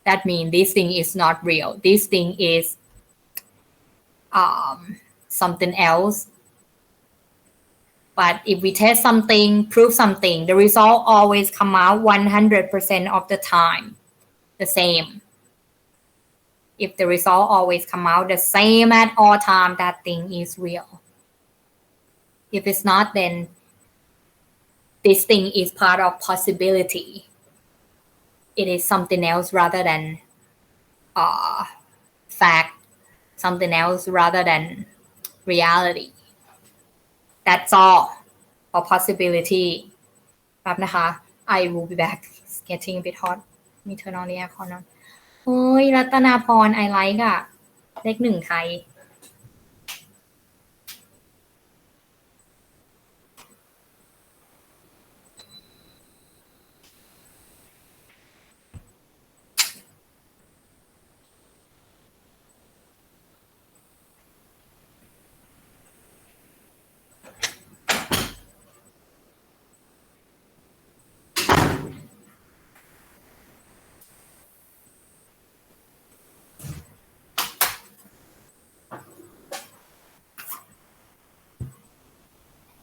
S1: That means this thing is not real. This thing is something else. But if we test something, prove something, the result always come out 100% of the time the same. If the result always come out the same at all time, that thing is real. If it's not, then this thing is part of possibility. It is something else rather than fact, something else rather than reality. That's all for possibility. ครับนะคะ I will be back. It's getting a bit hot. Let me turn on the aircon on. เฮ้ยรัตนาพร I like อะเลข 1 ไทย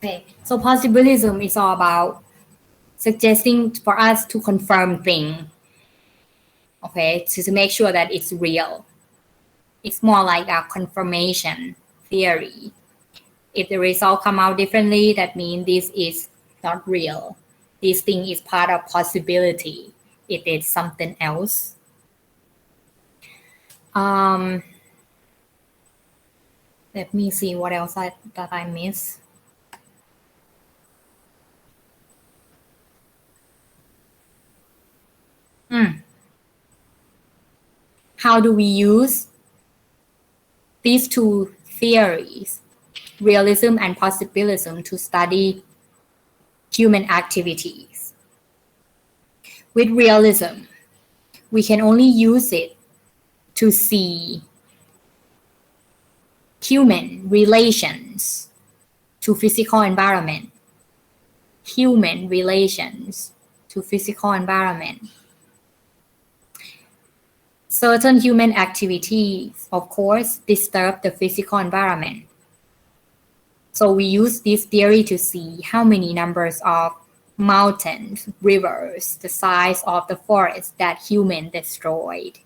S1: Okay, so possibilism is all about suggesting for us to confirm things, okay, to make sure that it's real. It's more like a confirmation theory. If the result come out differently, that means this is not real. This thing is part of possibility. It is something else. Let me see what else that I missed. How do we use these two theories, realism and possibilism, to study human activities? With realism, we can only use it to see human relations to physical environment. Human relations to physical environment. Certain human activities, of course, disturb the physical environment. So we use this theory to see how many numbers of mountains, rivers, the size of the forest that human destroyed.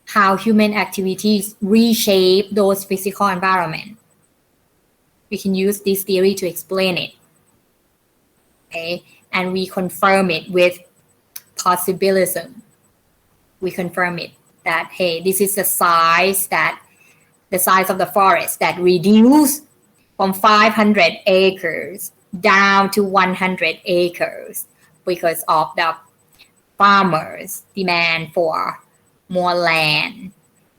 S1: How human activities reshape those physical environment. We can use this theory to explain it. Okay, and we confirm it with possibilism. We confirm it that, hey, this is the size of the forest that reduced from 500 acres down to 100 acres because of the farmers' demand for more land.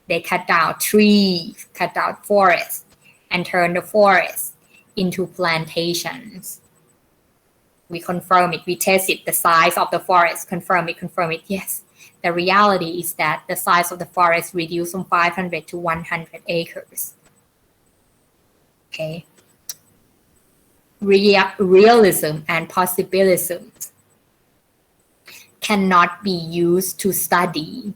S1: They cut down trees, cut down forests, and turn the forests into plantations. We confirm it, we test it, the size of the forest, confirm it, yes. The reality is that the size of the forest reduced from 500 to 100 acres. Okay. Realism and possibilism cannot be used to study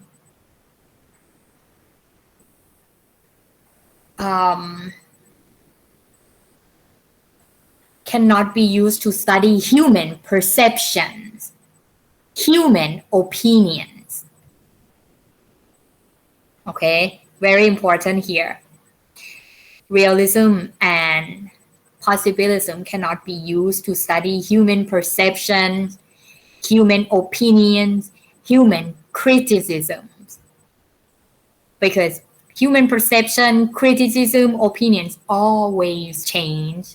S1: cannot be used to study human perceptions, human opinions. Okay, very important here. Realism and possibilism cannot be used to study human perceptions, human opinions, human criticisms. Because human perception, criticism, opinions always change.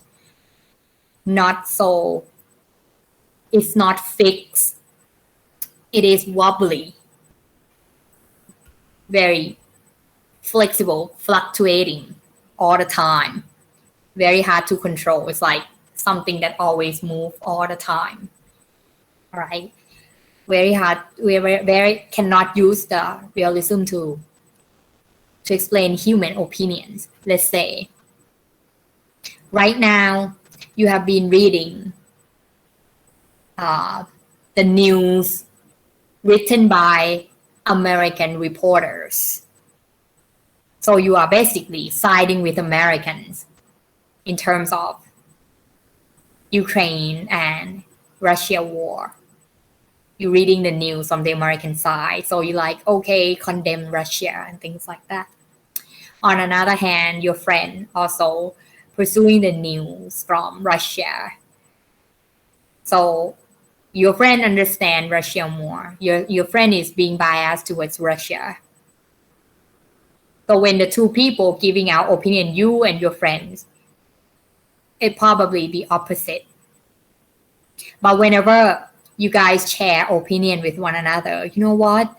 S1: Not so, it's not fixed. It is wobbly, very flexible, fluctuating all the time. Very hard to control. It's like something that always moves all the time. All right. Very hard. We very cannot use the realism to explain human opinions. Let's say, right now, you have been reading the news written by American reporters. So you are basically siding with Americans in terms of Ukraine and Russia war. You're reading the news on the American side. So you like, okay, condemn Russia and things like that. On another hand, your friend also pursuing the news from Russia. So your friend understands Russia more. Your friend is being biased towards Russia. So when the two people giving out opinion, you and your friends, it probably be opposite. But whenever you guys share opinion with one another, you know what?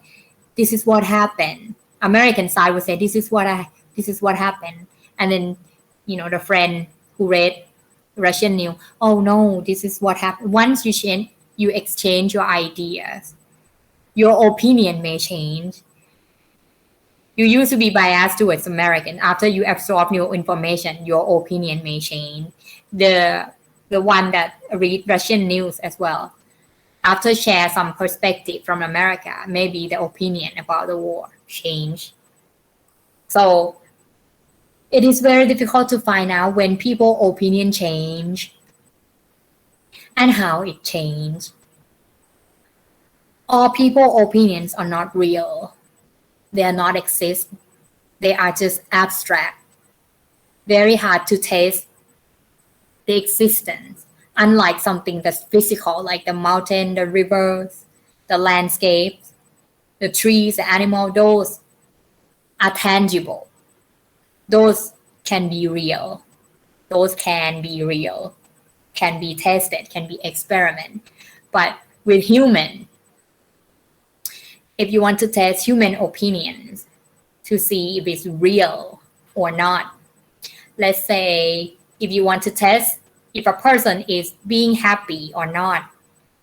S1: This is what happened. American side would say, this is what happened. And then, the friend who read Russian news, oh no, this is what happened. Once you exchange your ideas, your opinion may change. You used to be biased towards American. After you absorb new information, your opinion may change. The one that read Russian news as well, after share some perspective from America, maybe the opinion about the war change. So it is very difficult to find out when people's opinion change and how it changed. All people's opinions are not real. They are not exist. They are just abstract. Very hard to taste the existence. Unlike something that's physical, like the mountain, the rivers, the landscapes, the trees, the animal, those are tangible. Those can be real. Those can be real, can be tested, can be experimented. But with human, if you want to test human opinions to see if it's real or not, let's say if you want to test if a person is being happy or not,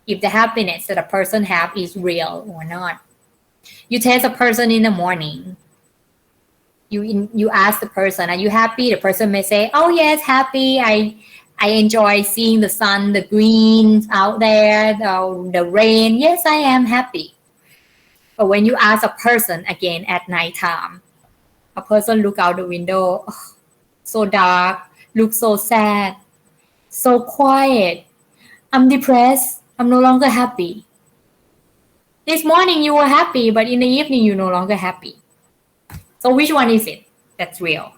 S1: if the happiness that a person have is real or not. You test a person in the morning. You ask the person, are you happy? The person may say, oh yes, happy. I enjoy seeing the sun, the greens out there, the rain. Yes, I am happy. But when you ask a person again at nighttime, a person look out the window, "Oh, so dark, look so sad, so quiet. I'm depressed. I'm no longer happy. This morning you were happy, but in the evening you're no longer happy." So which one is it that's real?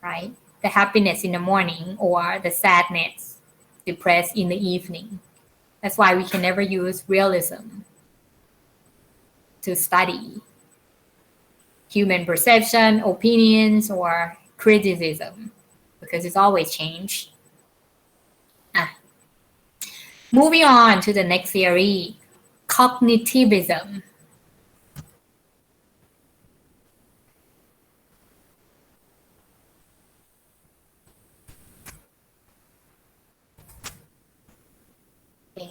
S1: Right? The happiness in the morning or the sadness, depressed in the evening. That's why we can never use realism to study human perception, opinions, or criticism, because it's always changed. Moving on to the next theory, cognitivism. Okay.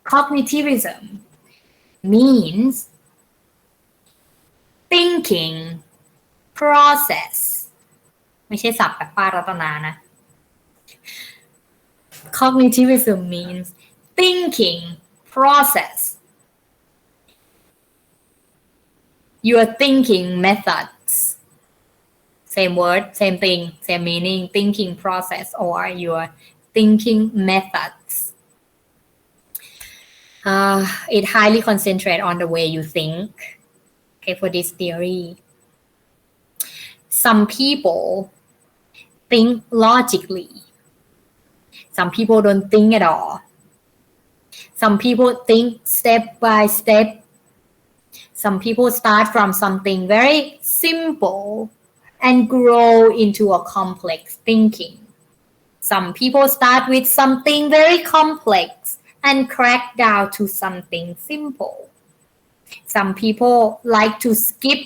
S1: Cognitivism means thinking process ไม่ใช่ศัพท์แบบป้ารัตนานะ Cognitivism means thinking process. Your thinking methods. Same word, same thing, same meaning, thinking process or your thinking methods. It highly concentrates on the way you think. Okay, for this theory. Some people think logically. Some people don't think at all. Some people think step by step. Some people start from something very simple and grow into a complex thinking. Some people start with something very complex and crack down to something simple. Some people like to skip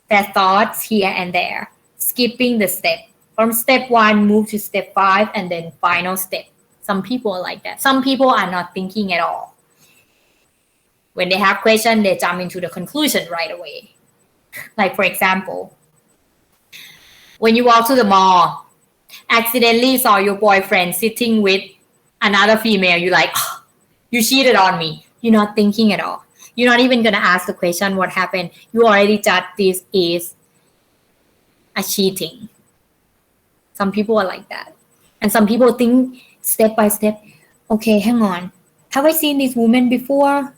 S1: their thoughts here and there, skipping the step. From step 1, move to step 5, and then final step. Some people are like that. Some people are not thinking at all. When they have questions, they jump into the conclusion right away. Like, for example, when you walk to the mall, accidentally saw your boyfriend sitting with another female, you're like, "Oh, you cheated on me." You're not thinking at all. You're not even going to ask the question, what happened? You already judge this is a cheating. Some people are like that. And some people think step by step, okay, hang on. Have I seen this woman before?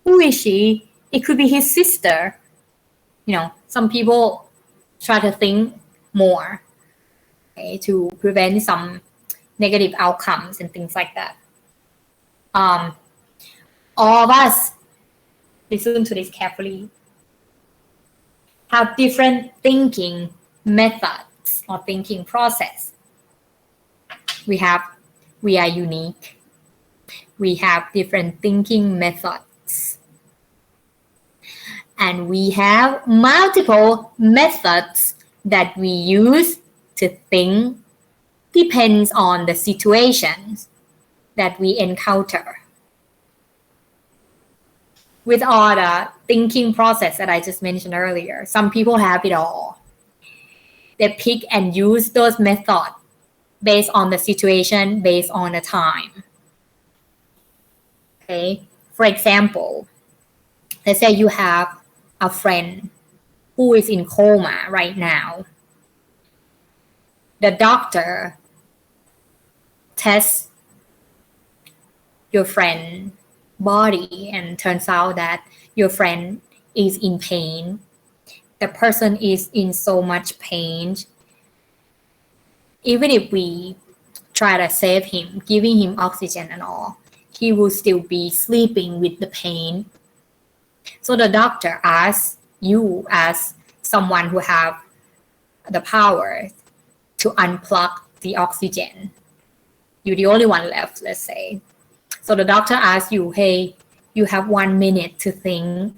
S1: Who is she? It could be his sister. You know, some people try to think more, okay, to prevent some negative outcomes and things like that. All of us, listen to this carefully, have different thinking methods or thinking process. We are unique. We have different thinking methods. And we have multiple methods that we use to think, depends on the situations that we encounter. With all the thinking process that I just mentioned earlier, some people have it all. They pick and use those methods based on the situation, based on the time. Okay, for example, let's say you have a friend who is in coma right now. The doctor tests your friend's body and turns out that your friend is in pain. The person is in so much pain. Even if we try to save him, giving him oxygen and all, he will still be sleeping with the pain. So the doctor asks you as someone who have the power to unplug the oxygen. You're the only one left, let's say. So the doctor asks you, hey, you have 1 minute to think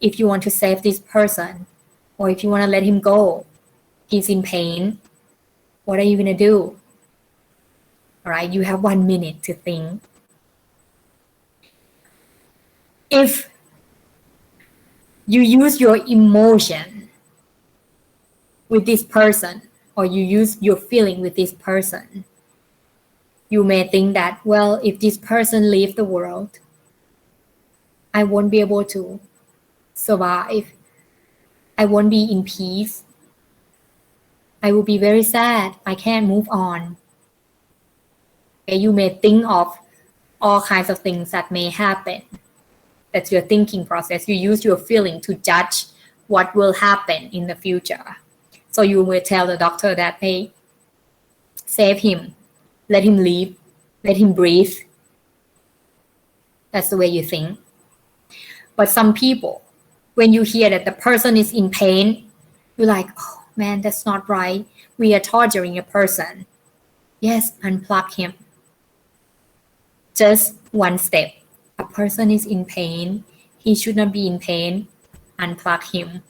S1: if you want to save this person or if you want to let him go. He's in pain. What are you going to do? All right, you have 1 minute to think. If you use your emotion with this person or you use your feeling with this person, you may think that, well, if this person leaves the world, I won't be able to survive. I won't be in peace. I will be very sad. I can't move on. Okay, you may think of all kinds of things that may happen. That's your thinking process. You use your feeling to judge what will happen in the future. So you will tell the doctor that, hey, save him, let him live, let him breathe. That's the way you think. But some people, when you hear that the person is in pain, you're like, oh man, that's not right. We are torturing a person. Yes, unplug him. Just one step. A person is in pain. He should not be in pain. Unplug him.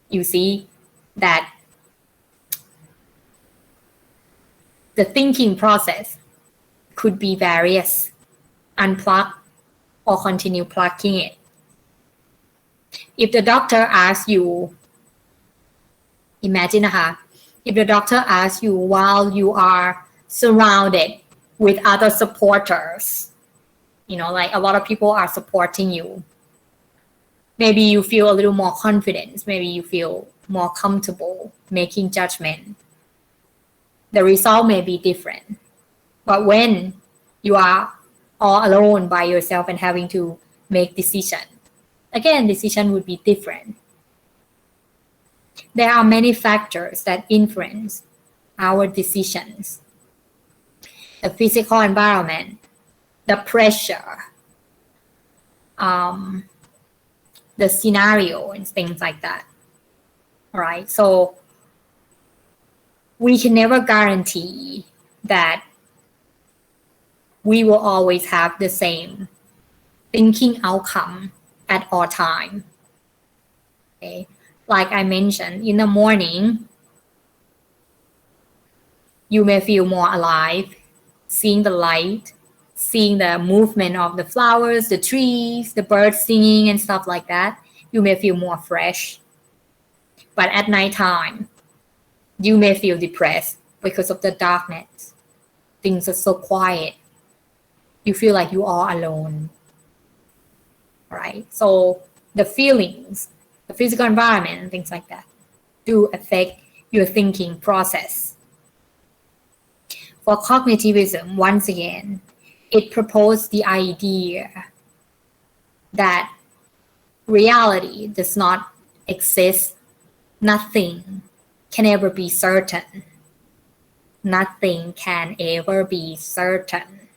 S1: You see that the thinking process could be various. Unplug or continue plugging it. If the doctor asks you, imagine if the doctor asks you while you are surrounded with other supporters, like a lot of people are supporting you, maybe you feel a little more confidence, maybe you feel more comfortable making judgment. The result may be different. But when you are all alone by yourself and having to make decision, again, decision would be different. There are many factors that influence our decisions. The physical environment, the pressure, the scenario and things like that. All right. So we can never guarantee that we will always have the same thinking outcome at all time. Okay. Like I mentioned, in the morning, you may feel more alive, seeing the light, seeing the movement of the flowers, the trees, the birds singing and stuff like that. You may feel more fresh. But at nighttime, you may feel depressed because of the darkness. Things are so quiet. You feel like you are alone. Right? So the feelings, the physical environment, things like that, do affect your thinking process. For cognitivism, once again, it proposed the idea that reality does not exist. Nothing can ever be certain. Nothing can ever be certain.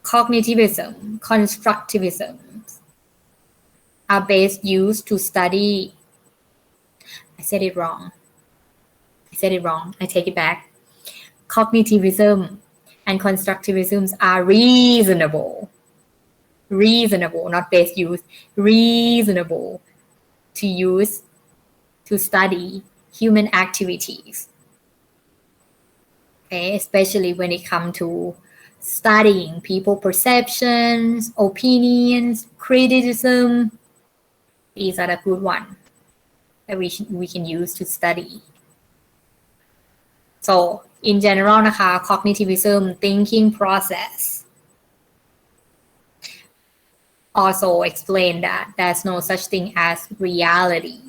S1: Cognitivism, constructivism are best used to study. I said it wrong. I take it back. Cognitivism and constructivism are reasonable, not best used, reasonable to use to study human activities. Okay, especially when it comes to studying people perceptions, opinions, criticism. These are the good ones that we can use to study. So in general นะคะ cognitivism thinking process also explain that there's no such thing as reality.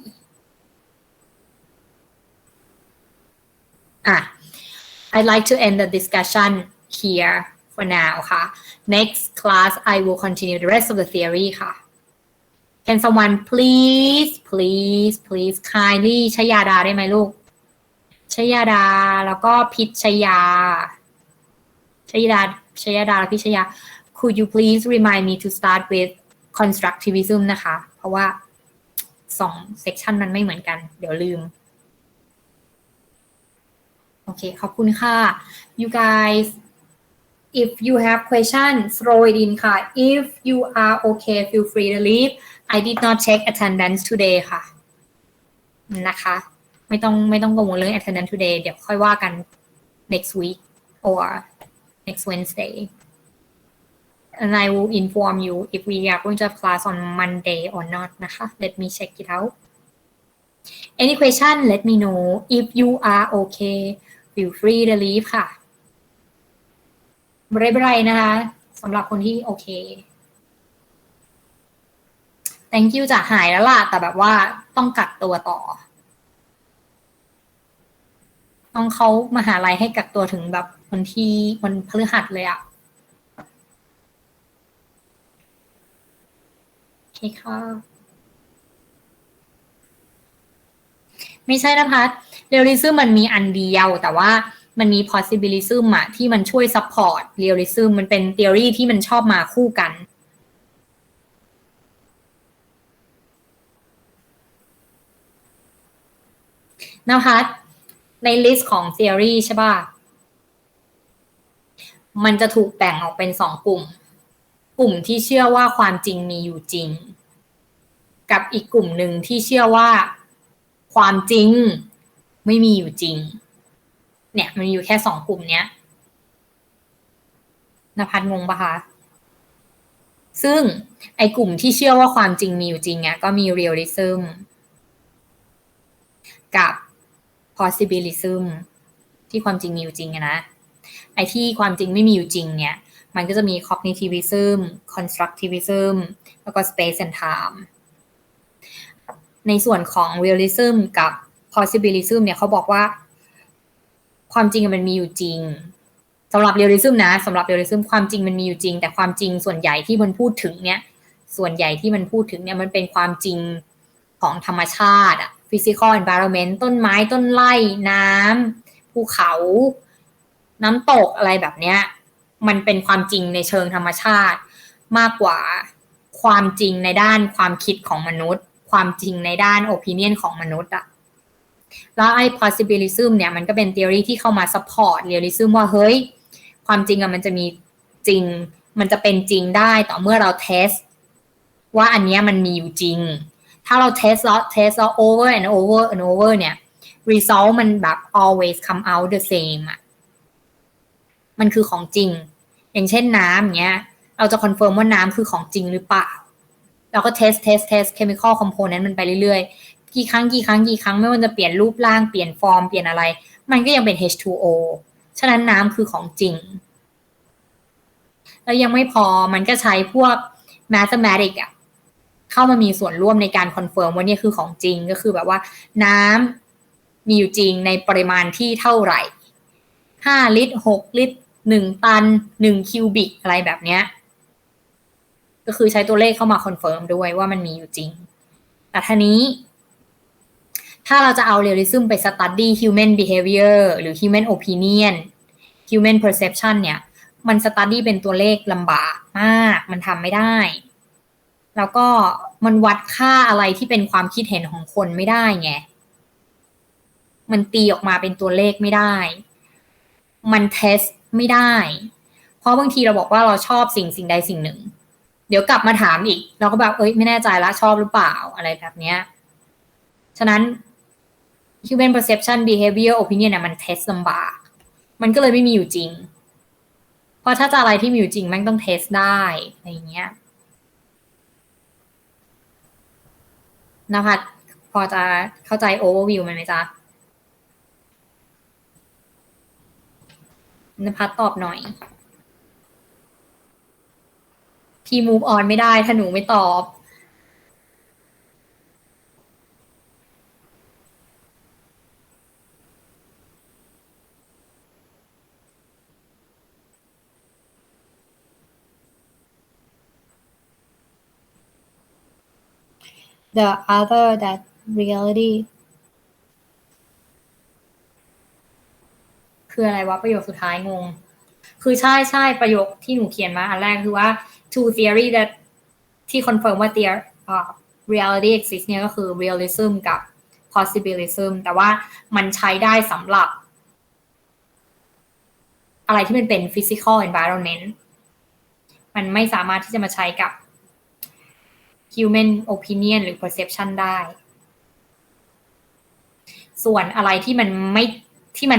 S1: I'd like to end the discussion here for now ค่ะ Next class I will continue the rest of the theory ค่ะ Can someone please kindly ชยาดาได้ไหมลูกชยาดาแล้วก็พิชยาและพิชยา Could you please remind me to start with constructivism นะคะเพราะว่า2 section มันไม่เหมือนกันเดี๋ยวลืมโอเคขอบคุณค่ะ You guys if you have questions throw it in ค่ะ If you are okay feel free to leave I did not check attendance today ค่ะนะคะไม่ต้องกังวลเรื่อง attendance today เดี๋ยวค่อยว่ากัน next week or next Wednesday and I will inform you if we are going to have class on Monday or not นะคะ Let me check it out Any question let me know if you are okay feel free to leave ค่ะ ไม่เป็นไรนะคะสำหรับคนที่โอเค thank you จะหายแล้วล่ะแต่แบบว่าต้องกักตัวต่อต้องเขามหาลัยให้กักตัวถึงแบบวันพฤหัสเลยอะโอเคค่ะไม่ใช่นะพัดเรียลลิซึมมันมีอันเดียวแต่ว่ามันมี possibilism อะที่มันช่วย support เรียลลิซึมมันเป็น theory ที่มันชอบมาคู่กันนะพัดใน list ของ theory ใช่ป่ะมันจะถูกแบ่งออกเป็น2 กลุ่มกลุ่มที่เชื่อว่าความจริงมีอยู่จริงกับอีกกลุ่มหนึ่งที่เชื่อว่าความจริงไม่มีอยู่จริงเนี่ยมันอยู่แค่2 กลุ่มเนี้ยนภัสงงปะคะซึ่งไอ้กลุ่มที่เชื่อว่าความจริงมีอยู่จริงอ่ะก็มี realism กับ possibilism ที่ความจริงมีอยู่จริงนะไอ้ที่ความจริงไม่มีอยู่จริงเนี่ยมันก็จะมี cognitivism constructivism แล้วก็ space and time ในส่วนของ realism กับ possibilism เนี่ยเขาบอกว่าความจริงมันมีอยู่จริงสำหรับ realism นะสำหรับ realism ความจริงมันมีอยู่จริงแต่ความจริงส่วนใหญ่ที่มันพูดถึงเนี่ยส่วนใหญ่ที่มันพูดถึงเนี่ยมันเป็นความจริงของธรรมชาติอะ physical environment ต้นไม้ต้นไร่น้ำภูเขาน้ำตกอะไรแบบเนี้ยมันเป็นความจริงในเชิงธรรมชาติมากกว่าความจริงในด้านความคิดของมนุษย์ความจริงในด้าน opinion ของมนุษย์อะแล้วไอ้ possibilism เนี่ยมันก็เป็น theory ที่เข้ามา support realism ว่าเฮ้ยความจริงอะมันจะมีจริงมันจะเป็นจริงได้ต่อเมื่อเราเทสว่าอันนี้มันมีอยู่จริงถ้าเราเทสแล้ว over and over and over เนี่ย result มันแบบ always come out the same อะมันคือของจริงอย่างเช่นน้ำเงี้ยเราจะคอนเฟิร์มว่าน้ำคือของจริงหรือเปล่าเราก็เทส chemical component มันไปเรื่อยๆกี่ครั้งไม่ว่าจะเปลี่ยนรูปร่างเปลี่ยนฟอร์มเปลี่ยนอะไรมันก็ยังเป็น H2O ฉะนั้นน้ำคือของจริงแล้วยังไม่พอมันก็ใช้พวก mathematics อะเข้ามามีส่วนร่วมในการคอนเฟิร์มว่านี่คือของจริงก็คือแบบว่าน้ำมีอยู่จริงในปริมาณที่เท่าไหร่5 ลิตร6 ลิตร1 ตัน1 คิวบิกอะไรแบบเนี้ยก็คือใช้ตัวเลขเข้ามาคอนเฟิร์มด้วยว่ามันมีอยู่จริงแต่ทีนี้ถ้าเราจะเอา realism ไป study human behavior หรือ human opinion human perception เนี่ยมัน study เป็นตัวเลขลำบากมากมันทำไม่ได้แล้วก็มันวัดค่าอะไรที่เป็นความคิดเห็นของคนไม่ได้ไงมันตีออกมาเป็นตัวเลขไม่ได้มันเทสไม่ได้เพราะบางทีเราบอกว่าเราชอบสิ่งใดสิ่งหนึ่งเดี๋ยวกลับมาถามอีกเราก็แบบไม่แน่ใจละชอบหรือเปล่าอะไรแบบเนี้ยฉะนั้น human perception behavior opinion เนี่ยมันเทสลำบากมันก็เลยไม่มีอยู่จริงเพราะถ้าจะอะไรที่มีอยู่จริงมันต้องเทสได้อะไรอย่างเงี้ยนภัสพอจะเข้าใจ overview มันไหมจ๊ะนภัสตอบหน่อยพี่ move on ไม่ได้ถ้าหนูไม่ตอบ the other that reality คืออะไรวะประโยคสุดท้ายงงคือใช่ประโยคที่หนูเขียนมาอันแรกคือว่า two theory that ที่ confirm ว่า reality exists เนี่ยก็คือ realism กับ possibilism แต่ว่ามันใช้ได้สำหรับอะไรที่มันเป็น physical environment มันไม่สามารถที่จะมาใช้กับ human opinion หรือ perception ได้ส่วนอะไรที่มันไ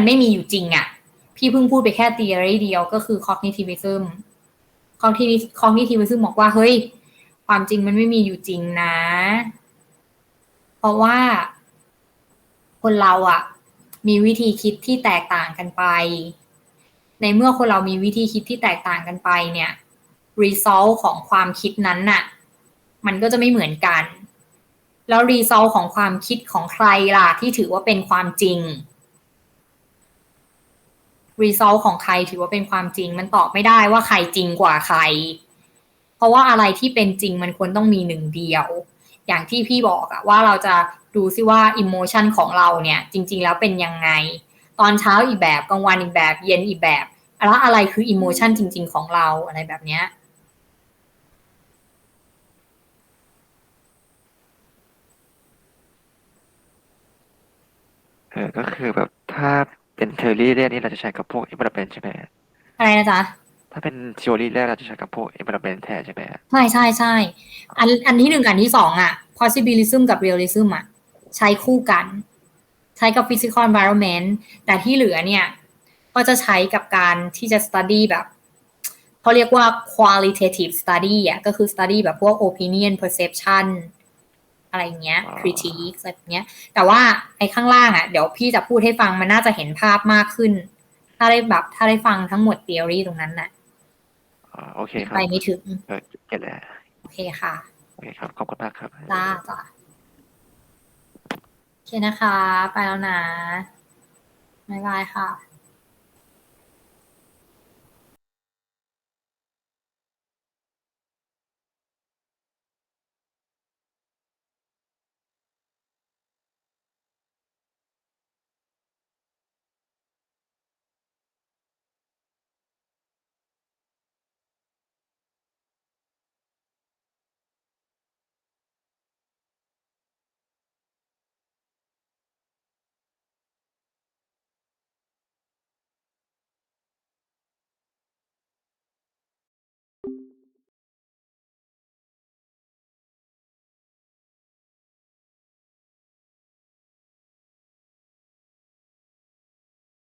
S1: ม่มีอยู่จริงอะพี่เพิ่งพูดไปแค่ theory เดียวก็คือ cognitivism cognitivism บอกว่าเฮ้ยความจริงมันไม่มีอยู่จริงนะเพราะว่าคนเราอะมีวิธีคิดที่แตกต่างกันไป ในเมื่อคนเรามีวิธีคิดที่แตกต่างกันไปเนี่ย result ของความคิดนั้นน่ะมันก็จะไม่เหมือนกันแล้ว result ของความคิดของใครล่ะที่ถือว่าเป็นความจริง result ของใครถือว่าเป็นความจริงมันตอบไม่ได้ว่าใครจริงกว่าใครเพราะว่าอะไรที่เป็นจริงมันควรต้องมีหนึ่งเดียวอย่างที่พี่บอกอะว่าเราจะดูซิว่า emotion ของเราเนี่ยจริงๆแล้วเป็นยังไงตอนเช้าอีกแบบกลางวันอีกแบบเย็นอีกแบบแล้วอะไรคือ emotion จริงๆของเราอะไรแบบเนี้ย
S2: ก็คือแบบถ้าเป็นเทอร์รี่เรียกนี่เราจะใช้กับพวก environment ใช่ไหม
S1: อะไรนะจ๊ะ
S2: ถ้าเป็น theory แรกเราจะใช้กับพวก environment แทนใช่ไหม
S1: ใช่ใช่ใช่อันที่หนึ่งอันที่สองอะ possibilism กับ realism อะใช้คู่กันใช้กับ physical environment แต่ที่เหลือเนี่ยก็จะใช้กับการที่จะ study แบบเขาเรียกว่า qualitative study อะก็คือ study แบบพวก opinion perception อะไรเงี้ย
S2: อ๋อ
S1: critique อะไรเงี้ยแต่ว่าไอ้ข้างล่างอะเดี๋ยวพี่จะพูดให้ฟังมันน่าจะเห็นภาพมากขึ้นถ้าได้ฟังทั้งหมด theory ตรงนั้นน่ะ
S2: โอเคค
S1: ไป
S2: รับ
S1: ไม่ถึง
S2: เก็ตแล้ว
S1: โอเคค่ะ
S2: โอเคครับขอบคุณมากครับ
S1: จ้าจ้า โอเคนะคะ ไปแล้วนะบ๊ายบายค่ะ